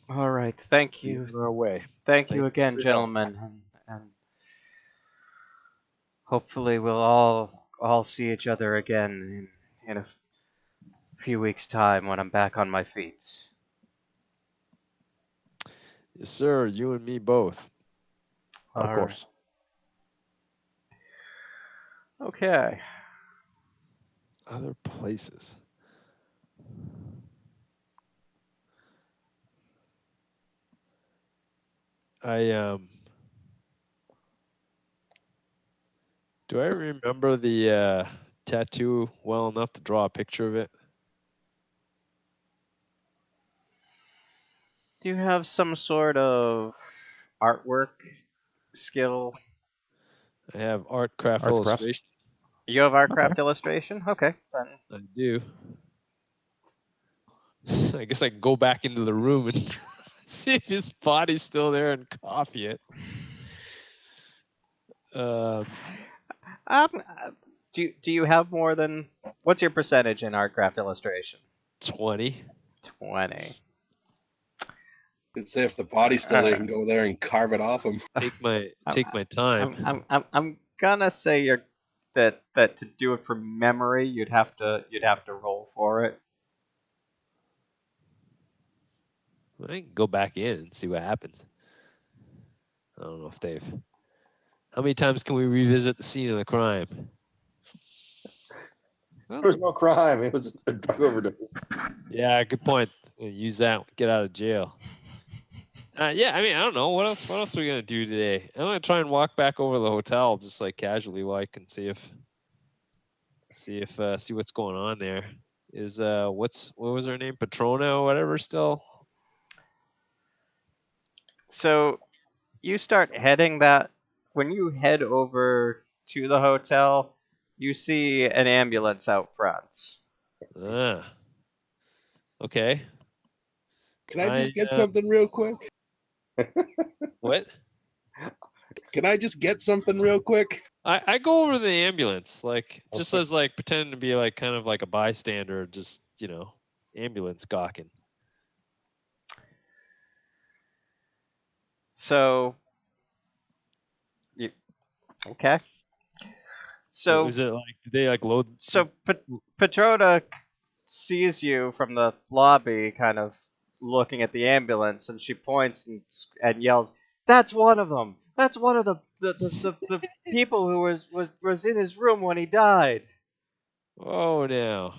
Speaker 1: All right. Thank you.
Speaker 6: On our way.
Speaker 1: Thank you again, gentlemen, and hopefully we'll all see each other again in a few weeks' time when I'm back on my feet.
Speaker 6: Yes, sir. You and me both.
Speaker 4: Of course.
Speaker 1: Okay.
Speaker 6: Other places. Do I remember the tattoo well enough to draw a picture of it?
Speaker 1: Do you have some sort of artwork skill?
Speaker 6: I have art craft illustration.
Speaker 1: You have art craft illustration? Okay, then.
Speaker 6: I do. I guess I can go back into the room and see if his body's still there and copy it.
Speaker 1: Do you have more than what's your percentage in art craft illustration?
Speaker 6: 20.
Speaker 1: 20.
Speaker 5: Let's say if the body's still there, you
Speaker 1: Alright.
Speaker 5: can go there and carve it off him.
Speaker 6: Take my
Speaker 1: I'm
Speaker 6: time.
Speaker 1: I'm gonna say that to do it from memory you'd have to roll for it.
Speaker 6: I can go back in and see what happens. I don't know if they've. How many times can we revisit the scene of the crime?
Speaker 3: There was no crime. It was a drug overdose.
Speaker 6: Yeah, good point. Use that. Get out of jail. Yeah, I mean, I don't know. What else? What else are we gonna do today? I'm gonna try and walk back over to the hotel just like casually while I can see what's going on there. Is what was her name? Patrona or whatever still?
Speaker 1: So you start heading that when you head over to the hotel, you see an ambulance out front.
Speaker 6: Ah. Okay.
Speaker 5: Can I just get
Speaker 6: I,
Speaker 5: something real quick?
Speaker 6: What?
Speaker 5: Can I just get something real quick?
Speaker 6: I go over to the ambulance, like just as like pretending to be like kind of like a bystander, just ambulance gawking.
Speaker 1: So you okay? So
Speaker 6: Is it like did they like load?
Speaker 1: so Petrona sees you from the lobby, kind of looking at the ambulance, and she points and yells, "That's one of them! That's one of the people who was in his room when he died."
Speaker 6: Oh, now.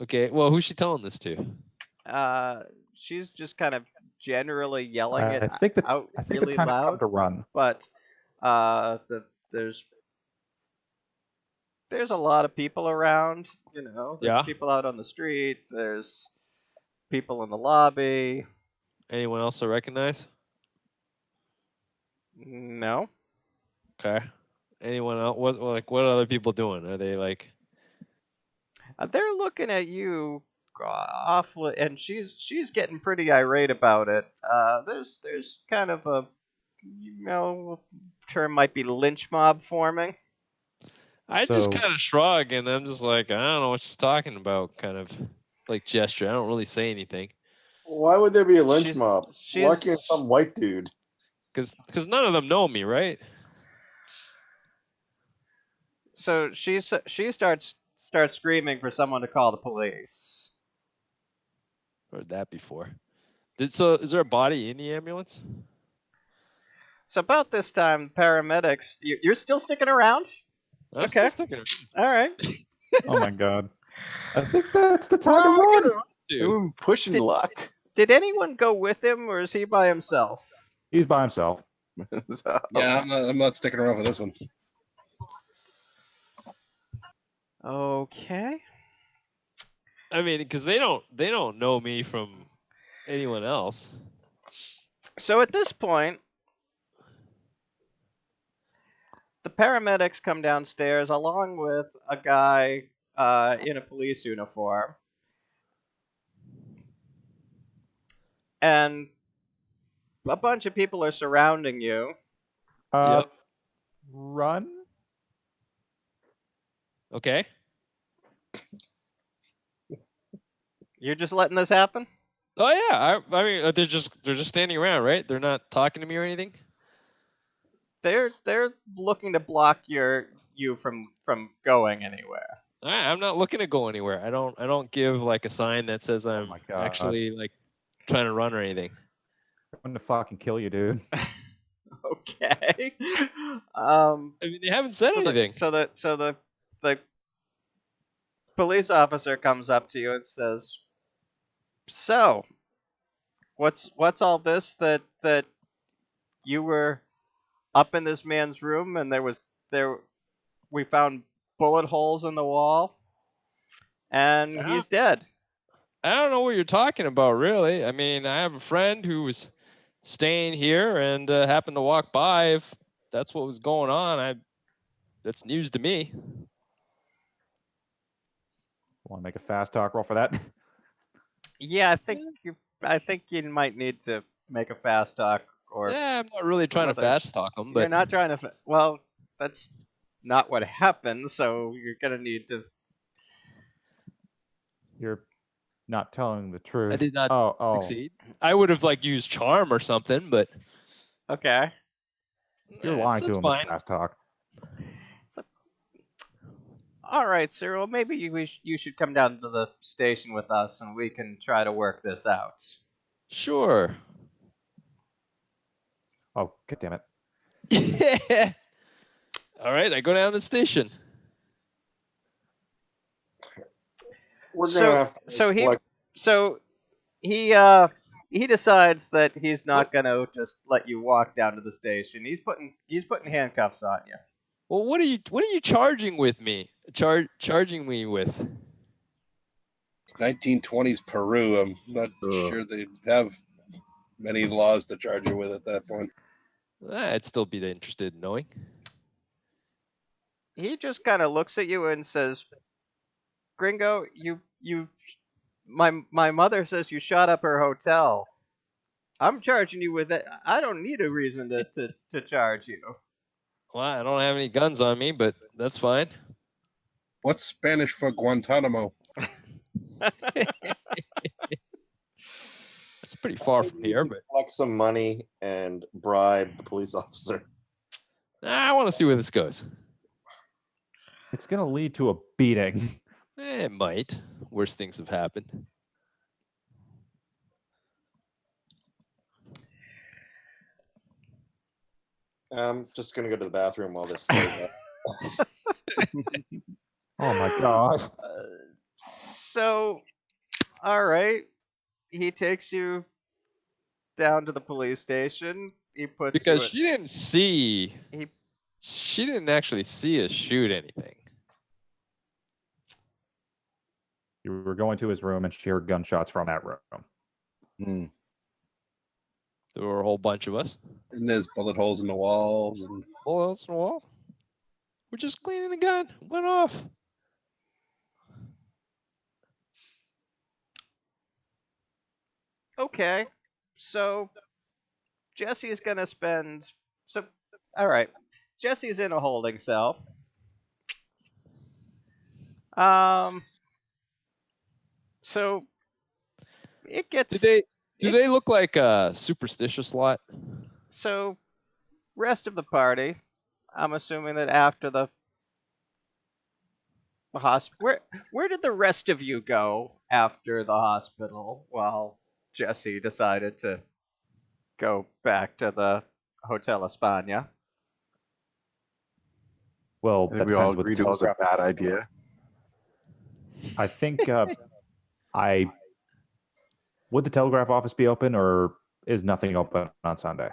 Speaker 6: Okay. Well, who's she telling this to?
Speaker 1: She's just kind of generally yelling it
Speaker 4: I think
Speaker 1: out
Speaker 4: the
Speaker 1: really
Speaker 4: time has come
Speaker 1: loud,
Speaker 4: to run.
Speaker 1: but there's a lot of people around. There's
Speaker 6: Yeah.
Speaker 1: people out on the street. There's people in the lobby.
Speaker 6: Anyone else I recognize?
Speaker 1: No.
Speaker 6: Okay. Anyone else? What are other people doing? Are they like?
Speaker 1: They're looking at you awfully, and she's getting pretty irate about it. There's kind of a term might be lynch mob forming.
Speaker 6: I just
Speaker 4: So-
Speaker 6: kind of shrug and I'm just like, I don't know what she's talking about, kind of like gesture. I don't really say anything
Speaker 3: Why would there be a lynch
Speaker 1: She's-
Speaker 3: mob?
Speaker 1: she's-
Speaker 3: Why can't some white dude?
Speaker 6: because none of them know me, right?
Speaker 1: So she starts screaming for someone to call the police.
Speaker 6: Heard that before. So is there a body in the ambulance?
Speaker 1: So about this time, paramedics. You're still sticking around?
Speaker 6: I'm
Speaker 1: Okay.
Speaker 6: still sticking around.
Speaker 1: All right.
Speaker 4: Oh my god. I think that's the time
Speaker 6: Where
Speaker 4: to
Speaker 6: am I
Speaker 4: run.
Speaker 6: gonna run to?
Speaker 3: Ooh, pushing
Speaker 1: Did-
Speaker 3: luck.
Speaker 1: Did anyone go with him, or is he by himself?
Speaker 4: He's by himself.
Speaker 3: So-
Speaker 5: Yeah, I'm not sticking around for this one.
Speaker 1: Okay.
Speaker 6: I mean, because they don't know me from anyone else.
Speaker 1: So at this point, the paramedics come downstairs along with a guy in a police uniform. And a bunch of people are surrounding you.
Speaker 6: Yep.
Speaker 4: Run?
Speaker 6: Okay.
Speaker 1: You're just letting this happen?
Speaker 6: Oh yeah. I mean, they're just standing around, right? They're not talking to me or anything.
Speaker 1: They're looking to block you from going anywhere.
Speaker 6: I'm not looking to go anywhere. I don't give like a sign that says I'm
Speaker 4: my God.
Speaker 6: actually like trying to run or anything.
Speaker 4: I'm gonna fucking kill you, dude.
Speaker 1: Okay.
Speaker 6: I mean, they haven't said anything.
Speaker 1: So the police officer comes up to you and says, "So, what's all this that you were up in this man's room and we found bullet holes in the wall and
Speaker 6: Yeah.
Speaker 1: he's dead."
Speaker 6: I don't know what you're talking about, really. I mean, I have a friend who was staying here and happened to walk by. If that's what was going on, that's news to me.
Speaker 4: Want to make a fast talk roll for that?
Speaker 1: Yeah, I think you might need to make a fast talk or
Speaker 6: Yeah, I'm not really
Speaker 1: some
Speaker 6: trying to
Speaker 1: other-
Speaker 6: fast talk them,
Speaker 1: you're
Speaker 6: but
Speaker 1: not trying to well, that's not what happened, so you're gonna need to.
Speaker 4: You're not telling the truth.
Speaker 6: I did not
Speaker 4: Oh.
Speaker 6: succeed. I would have like used charm or something, but
Speaker 1: Okay.
Speaker 4: You're lying to
Speaker 6: it's
Speaker 4: him
Speaker 6: fine.
Speaker 4: with fast talk.
Speaker 1: So, all right, Cyril. Maybe you should come down to the station with us, and we can try to work this out.
Speaker 6: Sure.
Speaker 4: Oh, god damn it.
Speaker 6: Yeah. All right, I go down to the station.
Speaker 3: We're gonna have to
Speaker 1: So he decides that he's not gonna just let you walk down to the station. He's putting handcuffs on you.
Speaker 6: Well, what are you charging with me? Charging me with?
Speaker 5: It's 1920s Peru. I'm not sure they have many laws to charge you with at that point.
Speaker 6: I'd still be interested in knowing.
Speaker 1: He just kind of looks at you and says, "Gringo, my mother says you shot up her hotel. I'm charging you with it. I don't need a reason to charge you."
Speaker 6: Well, I don't have any guns on me, but that's fine.
Speaker 5: What's Spanish for Guantanamo?
Speaker 6: It's pretty far from here, but
Speaker 3: collect some money and bribe the police officer.
Speaker 6: I want to see where this goes.
Speaker 4: It's going to lead to a beating.
Speaker 6: It might. Worse things have happened.
Speaker 3: I'm just gonna go to the bathroom while this flows up.
Speaker 4: Oh my god.
Speaker 1: So, all right. He takes you down to the police station. He puts
Speaker 6: Because
Speaker 1: you.
Speaker 6: she didn't see.
Speaker 1: He-
Speaker 6: She didn't actually see us shoot anything.
Speaker 4: You were going to his room and she heard gunshots from that room.
Speaker 2: Hmm.
Speaker 6: There were a whole bunch of us.
Speaker 5: And there's bullet holes in the walls. And
Speaker 6: Bullets in the wall. We're just cleaning the gun. Went off.
Speaker 1: Okay. So Jesse's gonna spend. So, all right. Jesse's in a holding cell. So it gets.
Speaker 6: Do they look like a superstitious lot?
Speaker 1: So, rest of the party. I'm assuming that after the hospital. Where did the rest of you go after the hospital? While Jesse decided to go back to the Hotel España.
Speaker 4: Well,
Speaker 2: I
Speaker 4: that
Speaker 2: think we all
Speaker 4: depends with
Speaker 2: agreed
Speaker 4: the
Speaker 2: it was a
Speaker 4: telegraph.
Speaker 2: bad idea.
Speaker 4: I think would the telegraph office be open, or is nothing open on Sunday?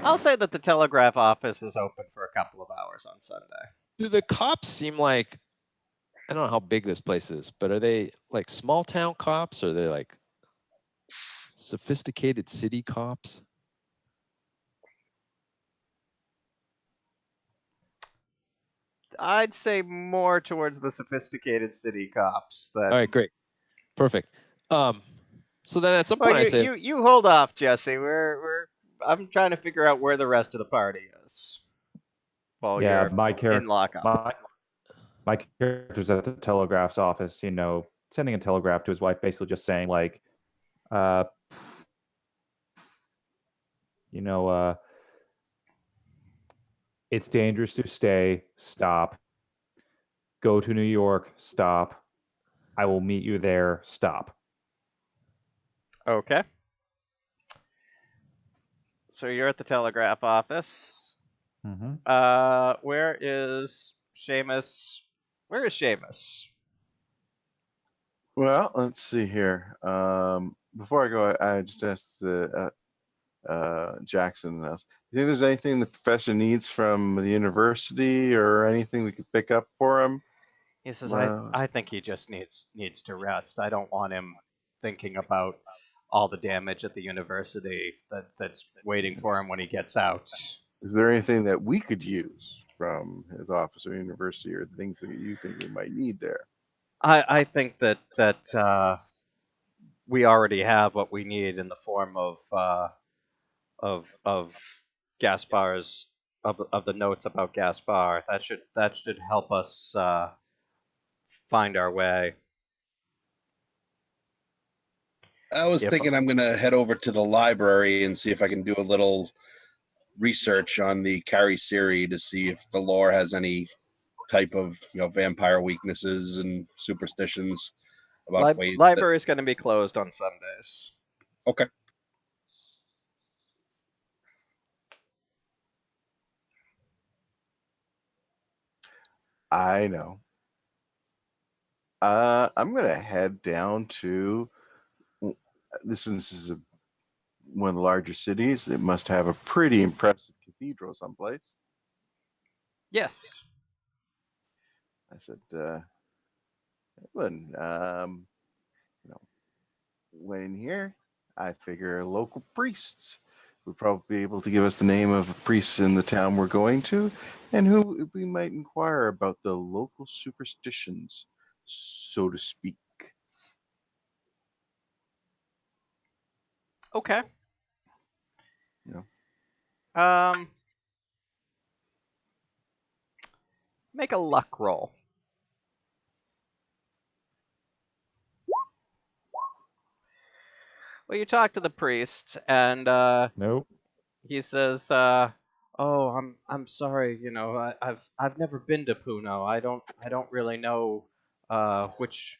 Speaker 1: I'll say that the telegraph office is open for a couple of hours on Sunday.
Speaker 6: Do the cops seem like, I don't know how big this place is, but are they like small town cops, or are they like sophisticated city cops?
Speaker 1: I'd say more towards the sophisticated city cops. That.
Speaker 6: All right, great, perfect. So then at some
Speaker 1: Well,
Speaker 6: point I say,
Speaker 1: you hold off, Jesse. I'm trying to figure out where the rest of the party is. While
Speaker 4: Yeah,
Speaker 1: you're
Speaker 4: my
Speaker 1: in
Speaker 4: character.
Speaker 1: lockup.
Speaker 4: My character's at the telegraph's office. Sending a telegraph to his wife, basically just saying like, it's dangerous to stay. Stop. Go to New York. Stop. I will meet you there. Stop.
Speaker 1: Okay. So you're at the telegraph office.
Speaker 4: Mm-hmm.
Speaker 1: Where is Seamus? Where is Seamus?
Speaker 2: Well, let's see here. Before I go, I just asked Jackson else. You think there's anything the professor needs from the university or anything we could pick up for him?
Speaker 1: He says, I think he just needs to rest. I don't want him thinking about all the damage at the university that's waiting for him when he gets out.
Speaker 2: Is there anything that we could use from his office or university, or things that you think we might need there?
Speaker 1: I think that we already have what we need in the form of Gaspar's of the notes about Gaspar. That should help us find our way.
Speaker 5: I was
Speaker 1: If
Speaker 5: thinking I'm going to head over to the library and see if I can do a little research on the Carrie Siri to see if the lore has any type of vampire weaknesses and superstitions about ways that.
Speaker 1: library is going to be closed on Sundays.
Speaker 5: Okay.
Speaker 2: I know. I'm gonna head down to this is one of the larger cities. It must have a pretty impressive cathedral someplace.
Speaker 1: Yes.
Speaker 2: I said, when went in here, I figure local priests would probably be able to give us the name of a priest in the town we're going to, and who we might inquire about the local superstitions, so to speak.
Speaker 1: Okay.
Speaker 2: Yeah.
Speaker 1: Make a luck roll. Well, you talk to the priest, and
Speaker 4: Nope.
Speaker 1: he says, "Oh, I'm sorry. I've never been to Puno. I don't really know which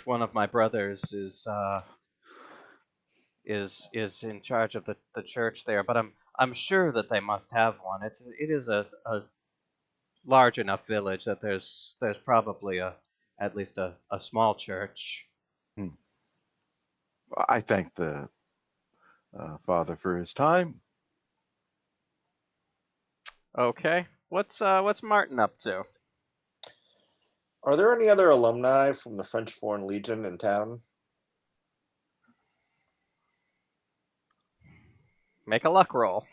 Speaker 1: one of my brothers is in charge of the church there, but I'm sure that they must have one. It is a large enough village that there's probably at least a small church."
Speaker 2: I thank the father for his time.
Speaker 1: Okay. What's Martin up to?
Speaker 3: Are there any other alumni from the French Foreign Legion in town?
Speaker 1: Make a luck roll.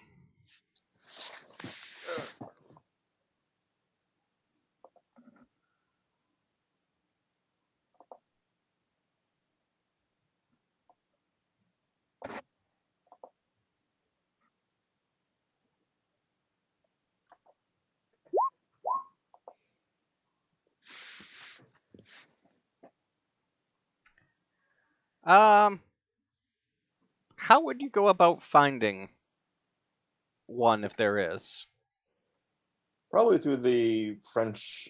Speaker 1: How would you go about finding one if there is?
Speaker 3: Probably through the French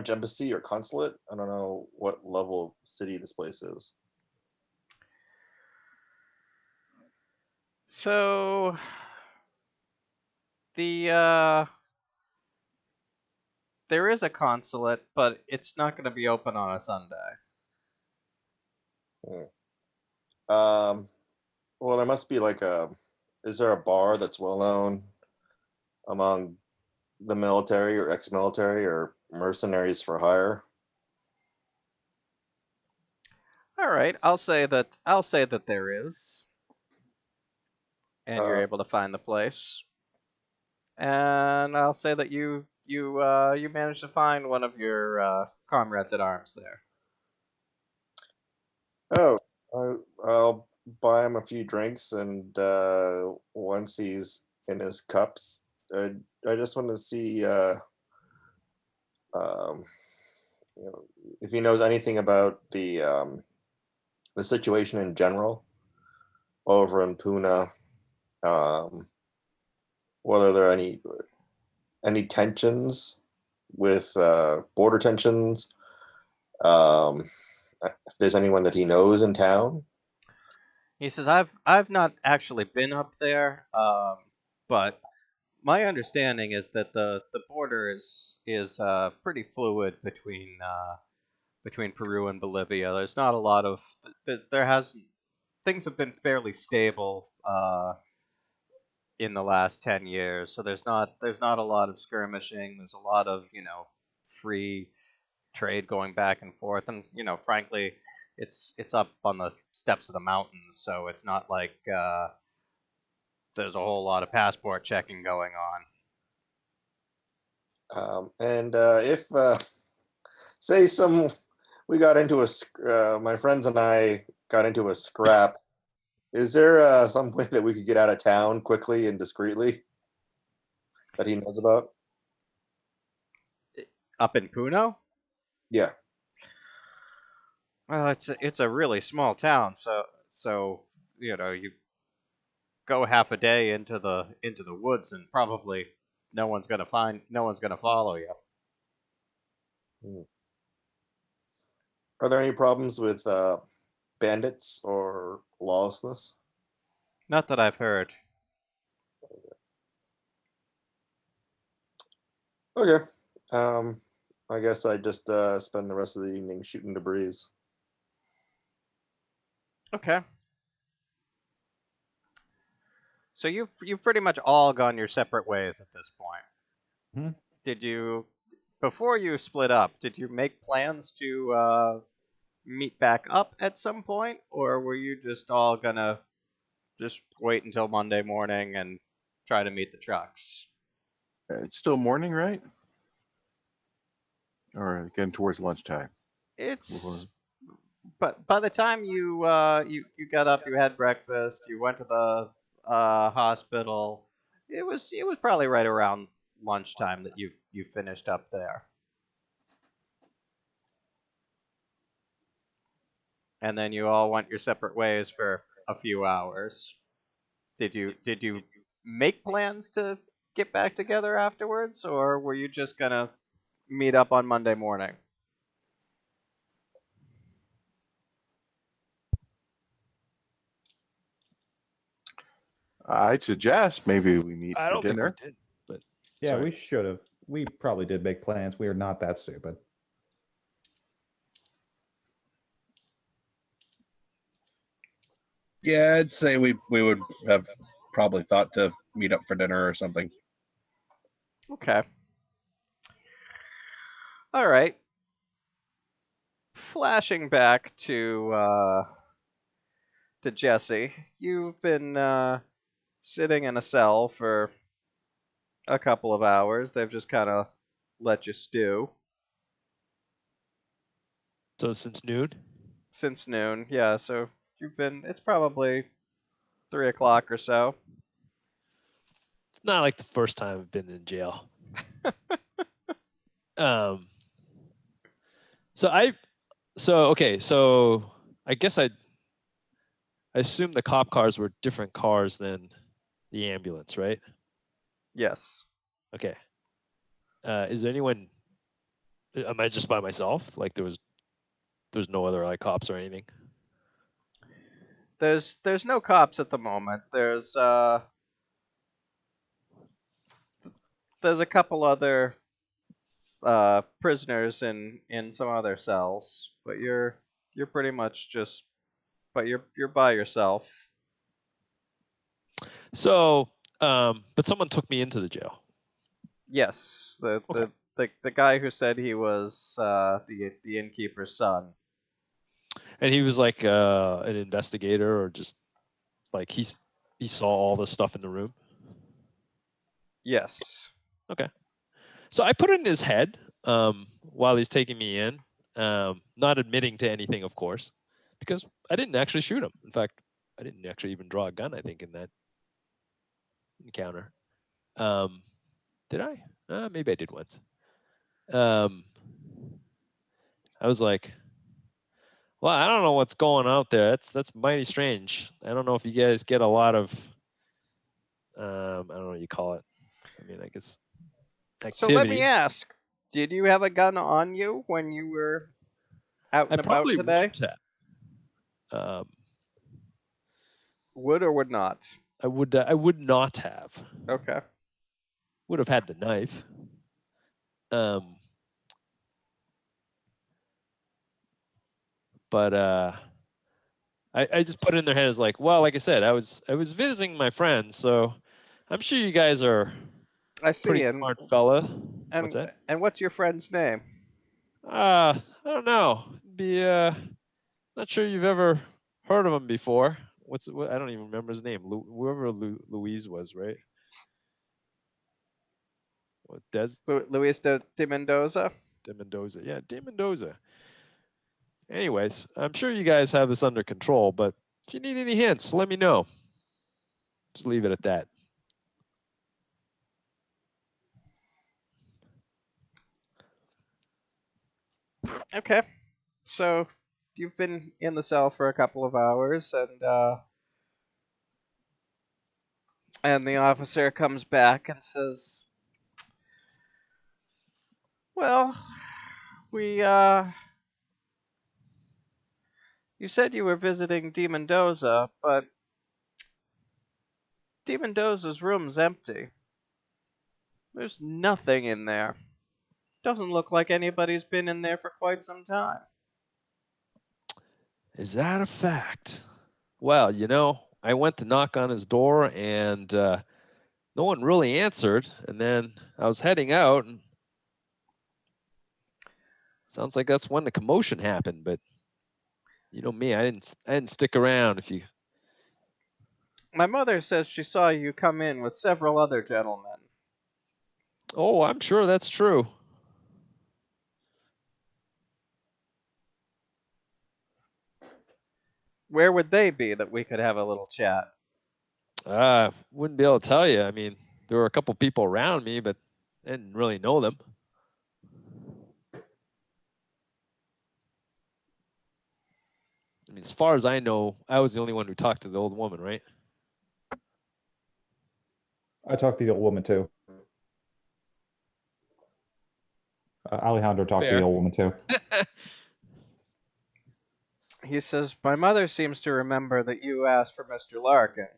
Speaker 3: embassy or consulate. I don't know what level of city this place is.
Speaker 1: So the there is a consulate, but it's not going to be open on a Sunday.
Speaker 3: Well, there must be is there a bar that's well known among the military or ex-military or mercenaries for hire?
Speaker 1: All right, I'll say that there is, and you're
Speaker 3: Uh,
Speaker 1: able to find the place. And I'll say that you managed to find one of your comrades at arms there.
Speaker 3: oh, I'll buy him a few drinks, and once he's in his cups, I just want to see um, if he knows anything about the situation in general over in Puna. Um, whether there are any tensions with border tensions. If there's anyone that he knows in town.
Speaker 1: He says, I've not actually been up there, but my understanding is that the border is pretty fluid between Peru and Bolivia. There's not a lot of there has things have been fairly stable in the last 10 years. So there's not a lot of skirmishing. There's a lot of free trade going back and forth, and frankly, it's up on the steps of the mountains, so it's not like there's a whole lot of passport checking going on.
Speaker 3: And if say we got into my friends and I got into a scrap Is there some way that we could get out of town quickly and discreetly that he knows about?
Speaker 1: Up in Puno?
Speaker 3: Yeah.
Speaker 1: Well, it's a really small town, so you go half a day into the woods and probably no one's gonna follow you.
Speaker 3: Are there any problems with bandits or lawlessness?
Speaker 1: Not that I've heard.
Speaker 3: Okay. I guess I just spend the rest of the evening shooting debris.
Speaker 1: Okay. So you've pretty much all gone your separate ways at this point.
Speaker 4: Mhm.
Speaker 1: Did you, before you split up, did you make plans to meet back up at some point, or were you just all gonna just wait until Monday morning and try to meet the trucks?
Speaker 2: It's still morning, right? Or again towards lunchtime.
Speaker 1: It's but by the time you got up, you had breakfast, you went to the hospital. It was probably right around lunchtime that you finished up there, and then you all went your separate ways for a few hours. Did you make plans to get back together afterwards, or were you just gonna meet up on Monday morning?
Speaker 2: I'd suggest maybe we meet
Speaker 6: I
Speaker 2: for
Speaker 6: don't think
Speaker 2: dinner.
Speaker 6: we did, but
Speaker 4: Yeah,
Speaker 6: sorry.
Speaker 4: we should have. We probably did make plans. We are not that stupid.
Speaker 5: Yeah, I'd say we would have probably thought to meet up for dinner or something.
Speaker 1: Okay. All right. Flashing back to Jesse, you've been sitting in a cell for a couple of hours. They've just kind of let you stew
Speaker 6: So since noon,
Speaker 1: since noon. Yeah, so it's probably 3 o'clock or so.
Speaker 6: it's not like the first time I've been in jail. um. So I guess I assume the cop cars were different cars than the ambulance, right?
Speaker 1: Yes.
Speaker 6: Okay. Is there anyone? Am I just by myself? Like there's no other like cops or anything?
Speaker 1: There's no cops at the moment. There's a couple other prisoners in some other cells, but you're pretty much just but you're by yourself.
Speaker 6: So, but someone took me into the jail.
Speaker 1: Yes,
Speaker 6: Okay.
Speaker 1: the guy who said he was the innkeeper's son.
Speaker 6: And he was like an investigator, or just like he saw all the stuff in the room.
Speaker 1: Yes.
Speaker 6: Okay. So I put it in his head while he's taking me in, not admitting to anything, of course, because I didn't actually shoot him. In fact, I didn't actually even draw a gun, I think, in that encounter. Did I? Maybe I did once. I was like, well, I don't know what's going out there. That's mighty strange. I don't know if you guys get a lot of, I don't know what you call it. I mean, I guess
Speaker 1: So let
Speaker 6: activity.
Speaker 1: me ask, did you have a gun on you when you were out
Speaker 6: I
Speaker 1: and about
Speaker 6: probably
Speaker 1: today?
Speaker 6: would have.
Speaker 1: Would or would not?
Speaker 6: I would not have.
Speaker 1: Okay.
Speaker 6: Would have had the knife. But I just put it in their head as like, well, like I said, I was visiting my friends, so I'm sure you guys are
Speaker 1: I see.
Speaker 6: pretty smart fella. What's that?
Speaker 1: And what's your friend's name?
Speaker 6: I don't know. Not sure you've ever heard of him before. I don't even remember his name. Whoever Louise was, right? What,
Speaker 1: Luis de Mendoza.
Speaker 6: De Mendoza. Yeah, De Mendoza. Anyways, I'm sure you guys have this under control, but If you need any hints, let me know. Just leave it at that.
Speaker 1: Okay. So you've been in the cell for a couple of hours, and the officer comes back and says, "Well, we you said you were visiting D. Mendoza, but D. Mendoza's room's empty. There's nothing in there. Doesn't look like anybody's been in there for quite some time."
Speaker 6: Is that a fact? Well, I went to knock on his door and no one really answered. And then I was heading out, and sounds like that's when the commotion happened. But you know me, I didn't stick around. If you,
Speaker 1: My mother says she saw you come in with several other gentlemen.
Speaker 6: oh, I'm sure that's true.
Speaker 1: Where would they be that we could have a little chat?
Speaker 6: Wouldn't be able to tell you. I mean, there were a couple people around me, but I didn't really know them. I mean, as far as I know, I was the only one who talked to the old woman, right?
Speaker 4: I talked to the old woman too. Alejandro talked to
Speaker 6: Fair.
Speaker 4: the old woman too.
Speaker 1: He says, "My mother seems to remember that you asked for Mr. Larkin."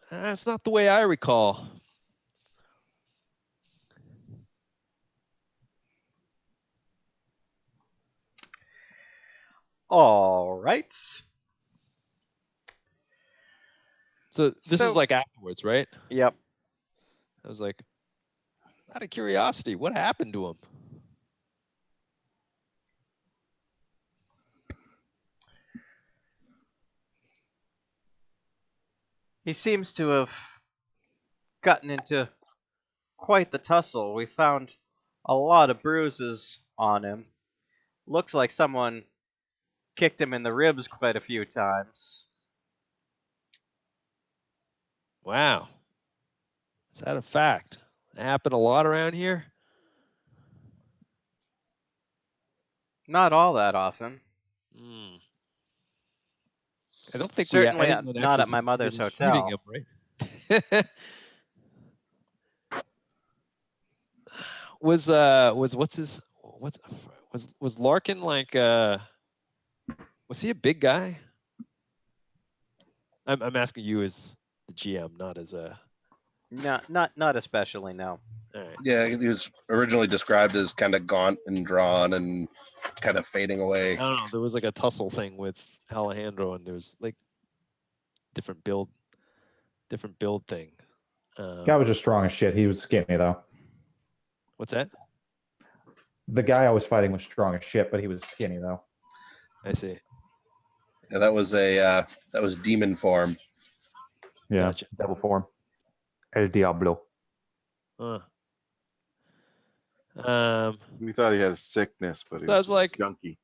Speaker 6: That's not the way I recall.
Speaker 1: All right.
Speaker 6: So this
Speaker 1: So-
Speaker 6: is like afterwards, right?
Speaker 1: Yep.
Speaker 6: I was like, out of curiosity, what happened to him?
Speaker 1: He seems to have gotten into quite the tussle. We found a lot of bruises on him. Looks like someone kicked him in the ribs quite a few times.
Speaker 6: Wow. Is that a fact? That happened a lot around here?
Speaker 1: Not all that often.
Speaker 6: Hmm. I don't think
Speaker 1: Certainly
Speaker 6: anyone
Speaker 1: not
Speaker 6: actually
Speaker 1: at my mother's
Speaker 6: succeeded in shooting
Speaker 1: hotel.
Speaker 6: him, right? was was Larkin like was he a big guy? I'm asking you as the GM, not as a.
Speaker 1: Not especially, no.
Speaker 6: All right.
Speaker 5: Yeah, he was originally described as kind of gaunt and drawn and kind of fading away.
Speaker 6: I don't know. There was like a tussle thing with Alejandro, and there was like different build thing.
Speaker 4: Guy was just strong as shit. He was skinny though.
Speaker 6: What's that?
Speaker 4: The guy I was fighting was strong as shit, but he was skinny though.
Speaker 6: I see.
Speaker 5: Yeah, that was demon form.
Speaker 4: Yeah,
Speaker 6: Gotcha.
Speaker 4: devil form. El Diablo.
Speaker 6: Huh.
Speaker 2: We thought he had a sickness, but he
Speaker 6: So I
Speaker 2: was
Speaker 6: was like,
Speaker 2: junkie.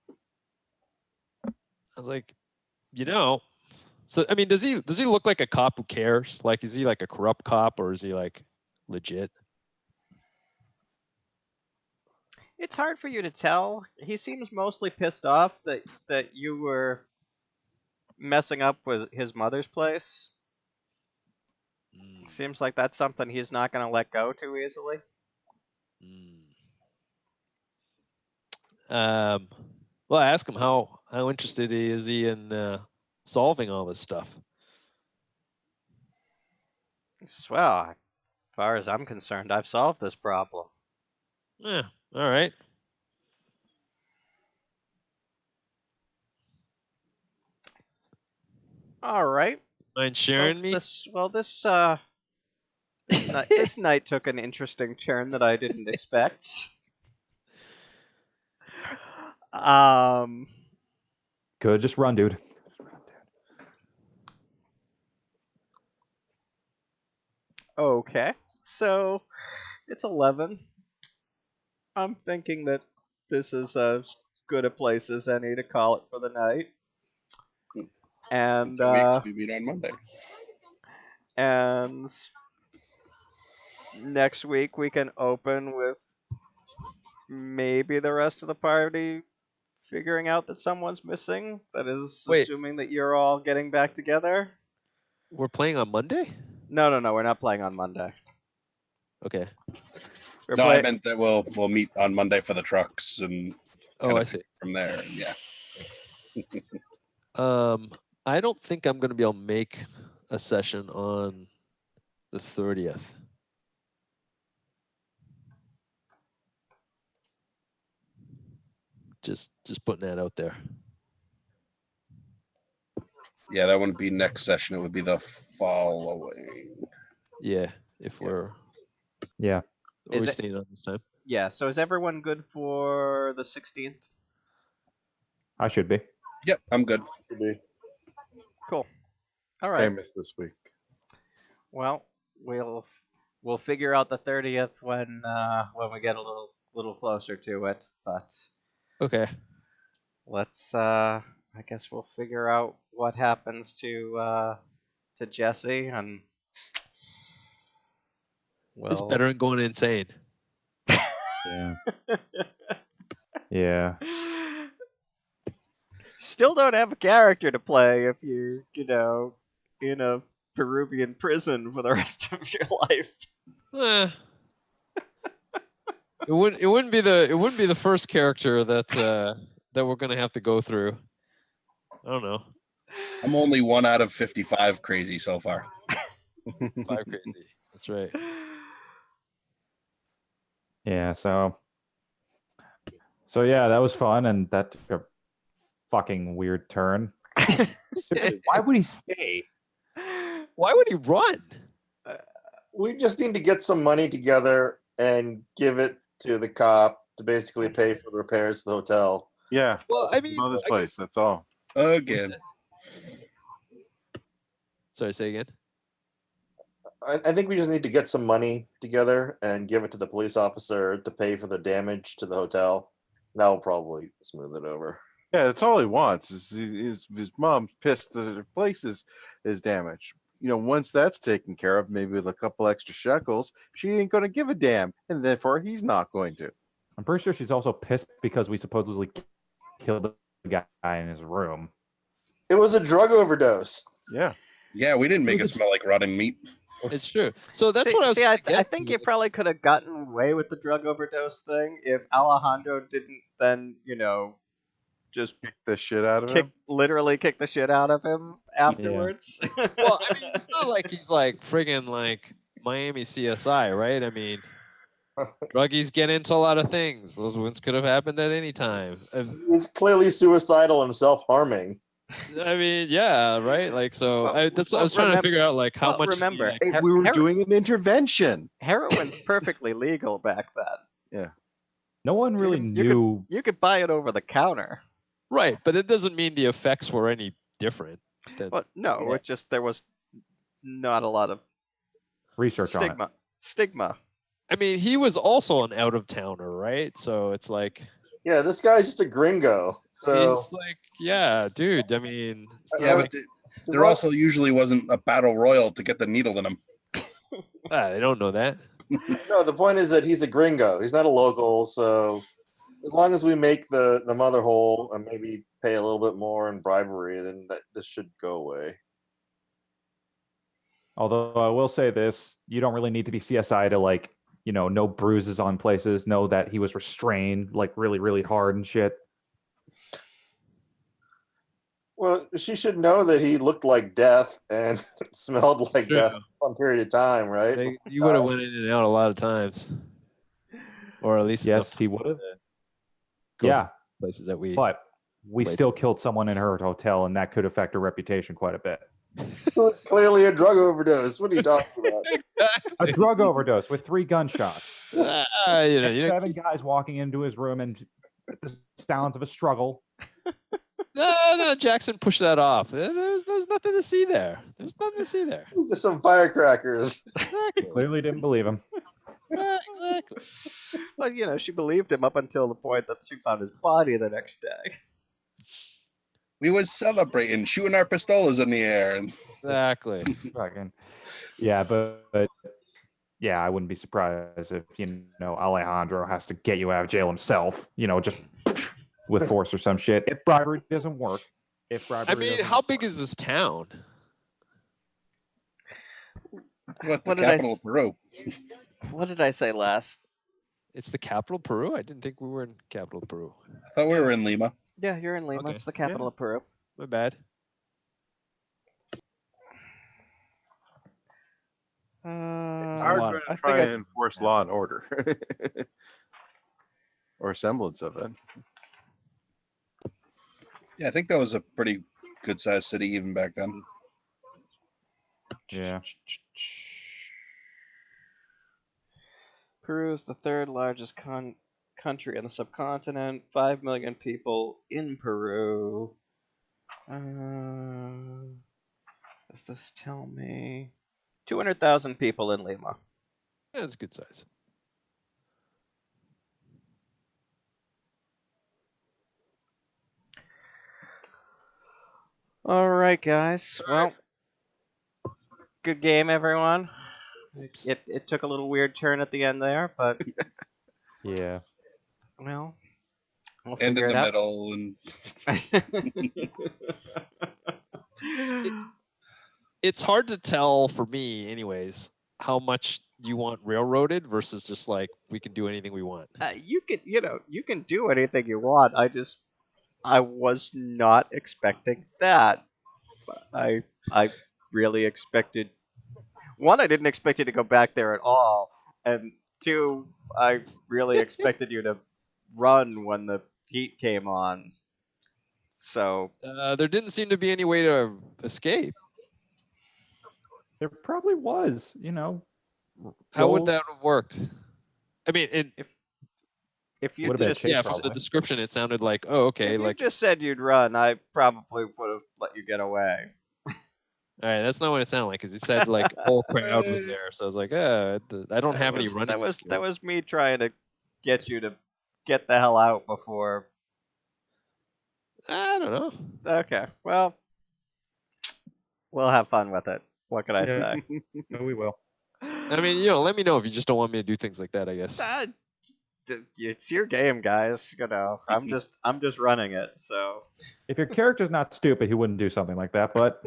Speaker 6: So I mean, does he look like a cop who cares? Like, is he like a corrupt cop, or is he like legit?
Speaker 1: It's hard for you to tell. He seems mostly pissed off that you were messing up with his mother's place.
Speaker 6: Mm,
Speaker 1: Seems like that's something he's not going to let go too easily.
Speaker 6: mm. Well, I ask him how interested is he in solving all this stuff.
Speaker 1: He says, "Well, as far as I'm concerned, I've solved this problem."
Speaker 6: Yeah. All right.
Speaker 1: All right.
Speaker 6: Mind sharing me?
Speaker 1: This this night took an interesting turn that I didn't expect.
Speaker 4: Good, just run, dude.
Speaker 1: Okay. So it's 11. I'm thinking that this is as good a place as any to call it for the night. And
Speaker 5: 2 weeks, we meet on Monday.
Speaker 1: and next week we can open with maybe the rest of the party figuring out that someone's missing. That is
Speaker 6: Wait.
Speaker 1: assuming that you're all getting back together.
Speaker 6: We're playing on Monday?
Speaker 1: No, we're not playing on Monday.
Speaker 6: Okay.
Speaker 1: We're
Speaker 5: I meant that we'll meet on Monday for the trucks and
Speaker 6: Oh, I see.
Speaker 5: from there. Yeah.
Speaker 6: I don't think I'm gonna be able to make a session on the 30th. Just putting that out there.
Speaker 5: Yeah, that wouldn't be next session. It would be the following.
Speaker 6: Yeah, if
Speaker 1: Yeah.
Speaker 6: we're
Speaker 4: Yeah.
Speaker 6: are we
Speaker 1: Is it-
Speaker 6: staying on this time?
Speaker 1: Yeah, so is everyone good for the 16th?
Speaker 4: I should be.
Speaker 5: Yep, I'm good.
Speaker 3: Could be.
Speaker 1: Cool. All right.
Speaker 2: Famous this week.
Speaker 1: Well, we'll figure out the 30th when we get a little closer to it, but
Speaker 6: Okay.
Speaker 1: let's I guess we'll figure out what happens to Jesse, and
Speaker 6: It's better than going insane.
Speaker 4: Yeah. Yeah.
Speaker 1: Still don't have a character to play if you're, in a Peruvian prison for the rest of your life.
Speaker 6: Eh. It wouldn't be the first character that we're gonna have to go through. I don't know.
Speaker 5: I'm only 1 out of 55 crazy so far.
Speaker 6: 5 crazy. That's right.
Speaker 4: Yeah, so yeah, that was fun, and that took a fucking weird turn. Why would he stay?
Speaker 6: Why would he run?
Speaker 3: We just need to get some money together and give it to the cop to basically pay for the repairs to the hotel.
Speaker 2: Yeah.
Speaker 6: Well, I mean,
Speaker 2: Blow this place. That's all.
Speaker 5: Again.
Speaker 6: Sorry, say again.
Speaker 3: I think we just need to get some money together and give it to the police officer to pay for the damage to the hotel. That will probably smooth it over.
Speaker 2: Yeah, that's all he wants. Is his mom's pissed that her place is damaged. Once that's taken care of, maybe with a couple extra shekels, she ain't going to give a damn, and therefore he's not going to.
Speaker 4: I'm pretty sure she's also pissed because we supposedly killed the guy in his room.
Speaker 3: It was a drug overdose.
Speaker 2: Yeah.
Speaker 5: Yeah, we didn't make it smell like rotting meat.
Speaker 6: It's true. So that's
Speaker 1: see,
Speaker 6: what I was.
Speaker 1: see,
Speaker 6: gonna
Speaker 1: I
Speaker 6: get
Speaker 1: think
Speaker 6: to.
Speaker 1: you probably could have gotten away with the drug overdose thing if Alejandro didn't then, just
Speaker 2: Kick the shit out of him.
Speaker 1: literally kick the shit out of him afterwards.
Speaker 6: Well, I mean, it's not like he's like friggin' like Miami CSI, right? I mean, druggies get into a lot of things. Those ones could have happened at any time.
Speaker 3: He was clearly suicidal and self-harming.
Speaker 6: I mean, yeah, right. Like, so
Speaker 1: Well,
Speaker 6: I was trying to figure out like how much.
Speaker 1: Remember,
Speaker 6: like,
Speaker 2: Hey, we were doing an intervention.
Speaker 1: heroin's perfectly legal back then.
Speaker 4: No one really knew.
Speaker 1: You could buy it over the counter.
Speaker 6: right, but it doesn't mean the effects were any different.
Speaker 1: Well, no,
Speaker 6: Yeah.
Speaker 1: it's just there was not a lot of
Speaker 4: Research on it.
Speaker 1: Stigma.
Speaker 6: I mean, he was also an out of towner, right? So it's like
Speaker 3: Yeah, this guy's just a gringo. So
Speaker 6: it's like, yeah, dude. I mean,
Speaker 5: Yeah, but there also usually wasn't a battle royal to get the needle in him.
Speaker 6: they don't know that.
Speaker 3: no, the point is that he's a gringo. He's not a local, so as long as we make the mother whole and maybe pay a little bit more in bribery, then this should go away.
Speaker 4: Although I will say this, you don't really need to be CSI to no bruises on places, know that he was restrained really, really hard and shit.
Speaker 3: Well, she should know that he looked like death and smelled like
Speaker 6: True.
Speaker 3: death for some period of time, right?
Speaker 6: You would have went in and out a lot of times, or at least
Speaker 4: Yes,
Speaker 6: enough
Speaker 4: he would have.
Speaker 6: go
Speaker 4: Yeah,
Speaker 6: places that we.
Speaker 4: but we
Speaker 6: Wait.
Speaker 4: still killed someone in her hotel, and that could affect her reputation quite a bit.
Speaker 3: It was clearly a drug overdose. What are you talking about?
Speaker 4: A drug overdose with 3 gunshots.
Speaker 6: you know,
Speaker 4: And
Speaker 6: you
Speaker 4: 7 guys walking into his room and the sounds of a struggle.
Speaker 6: no, Jackson pushed that off. There's nothing to see there. There's nothing to see there.
Speaker 3: It was just some firecrackers.
Speaker 6: Exactly.
Speaker 4: Clearly didn't believe him.
Speaker 6: Exactly.
Speaker 1: Well, she believed him up until the point that she found his body the next day.
Speaker 5: We was celebrating, shooting our pistolas in the air. And
Speaker 6: Exactly.
Speaker 4: Fucking. Yeah, but yeah, I wouldn't be surprised if Alejandro has to get you out of jail himself. Just with force or some shit. If bribery doesn't work.
Speaker 6: I mean, how big is this town?
Speaker 5: what the
Speaker 1: What did I
Speaker 5: capital
Speaker 1: s-
Speaker 5: of Peru?
Speaker 1: What did I say last?
Speaker 6: It's the capital of Peru? I didn't think we were in capital of Peru.
Speaker 5: I thought we were in Lima.
Speaker 1: Yeah, you're in Lima.
Speaker 6: Okay.
Speaker 1: It's the capital of Peru.
Speaker 6: My bad.
Speaker 2: Are
Speaker 6: lot.
Speaker 2: going
Speaker 1: I
Speaker 2: to try
Speaker 1: think
Speaker 2: and enforce law and order, or a semblance of it.
Speaker 5: Yeah, I think that was a pretty good sized city even back then.
Speaker 4: Yeah.
Speaker 1: Peru is the third largest country in the subcontinent. 5 million people in Peru. Does this tell me? 200,000 people in Lima.
Speaker 6: Yeah, it's a good size.
Speaker 1: All right, guys. Well, good game, everyone.
Speaker 6: Oops.
Speaker 1: It took a little weird turn at the end there, but
Speaker 4: Yeah.
Speaker 1: well, we'll
Speaker 5: And
Speaker 1: figure
Speaker 5: in
Speaker 1: it
Speaker 5: the
Speaker 1: out.
Speaker 5: middle, and
Speaker 6: It's hard to tell for me, anyways, how much you want railroaded versus just like we can do anything we want.
Speaker 1: you can do anything you want. I was not expecting that. I really expected, one, I didn't expect you to go back there at all, and two, I really expected you to run when the heat came on. So
Speaker 6: There didn't seem to be any way to escape.
Speaker 4: There probably was,
Speaker 6: How would
Speaker 4: go-
Speaker 6: that have worked? I mean,
Speaker 1: if you
Speaker 4: Would've been
Speaker 1: just
Speaker 4: cheap,
Speaker 6: yeah, from the
Speaker 4: probably.
Speaker 6: description, it sounded like, oh, okay,
Speaker 1: if you
Speaker 6: like,
Speaker 1: just said you'd run, I probably would have let you get away.
Speaker 6: all right, that's not what it sounded like because he said like whole crowd was there, so I was like, I don't have any running.
Speaker 1: That was me trying to get you to get the hell out before.
Speaker 6: I don't know.
Speaker 1: Okay, well, we'll have fun with it. What can I
Speaker 4: Yeah.
Speaker 1: say?
Speaker 4: No, we will.
Speaker 6: I mean, let me know if you just don't want me to do things like that. I guess.
Speaker 1: It's your game, guys. I'm just running it. So
Speaker 4: If your character's not stupid, he wouldn't do something like that. But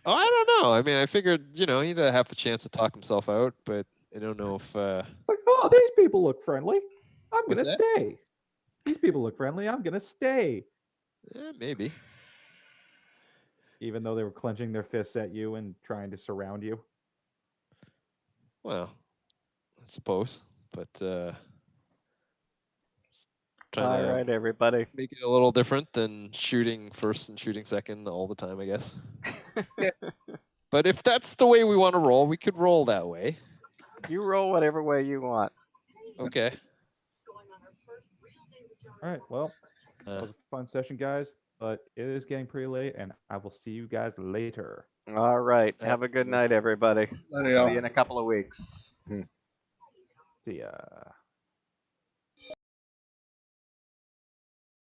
Speaker 6: Oh, I don't know. I mean, I figured, he'd have a chance to talk himself out, but I don't know if.
Speaker 4: like, oh, these people look friendly. I'm
Speaker 6: What's
Speaker 4: gonna
Speaker 6: that?
Speaker 4: stay. These people look friendly. I'm gonna stay.
Speaker 6: Maybe.
Speaker 4: Even though they were clenching their fists at you and trying to surround you.
Speaker 6: Well, I suppose, but trying
Speaker 1: all
Speaker 6: to
Speaker 1: right, everybody.
Speaker 6: make it a little different than shooting first and shooting second all the time, I guess.
Speaker 5: Yeah.
Speaker 6: But if that's the way we want to roll, we could roll that way.
Speaker 1: You roll whatever way you want.
Speaker 6: Okay.
Speaker 4: All right. Well, that was a fun session, guys. But it is getting pretty late, and I will see you guys later.
Speaker 1: All right. Have a good night, everybody.
Speaker 5: Let it
Speaker 1: See
Speaker 5: go.
Speaker 1: you in a couple of weeks.
Speaker 4: See ya.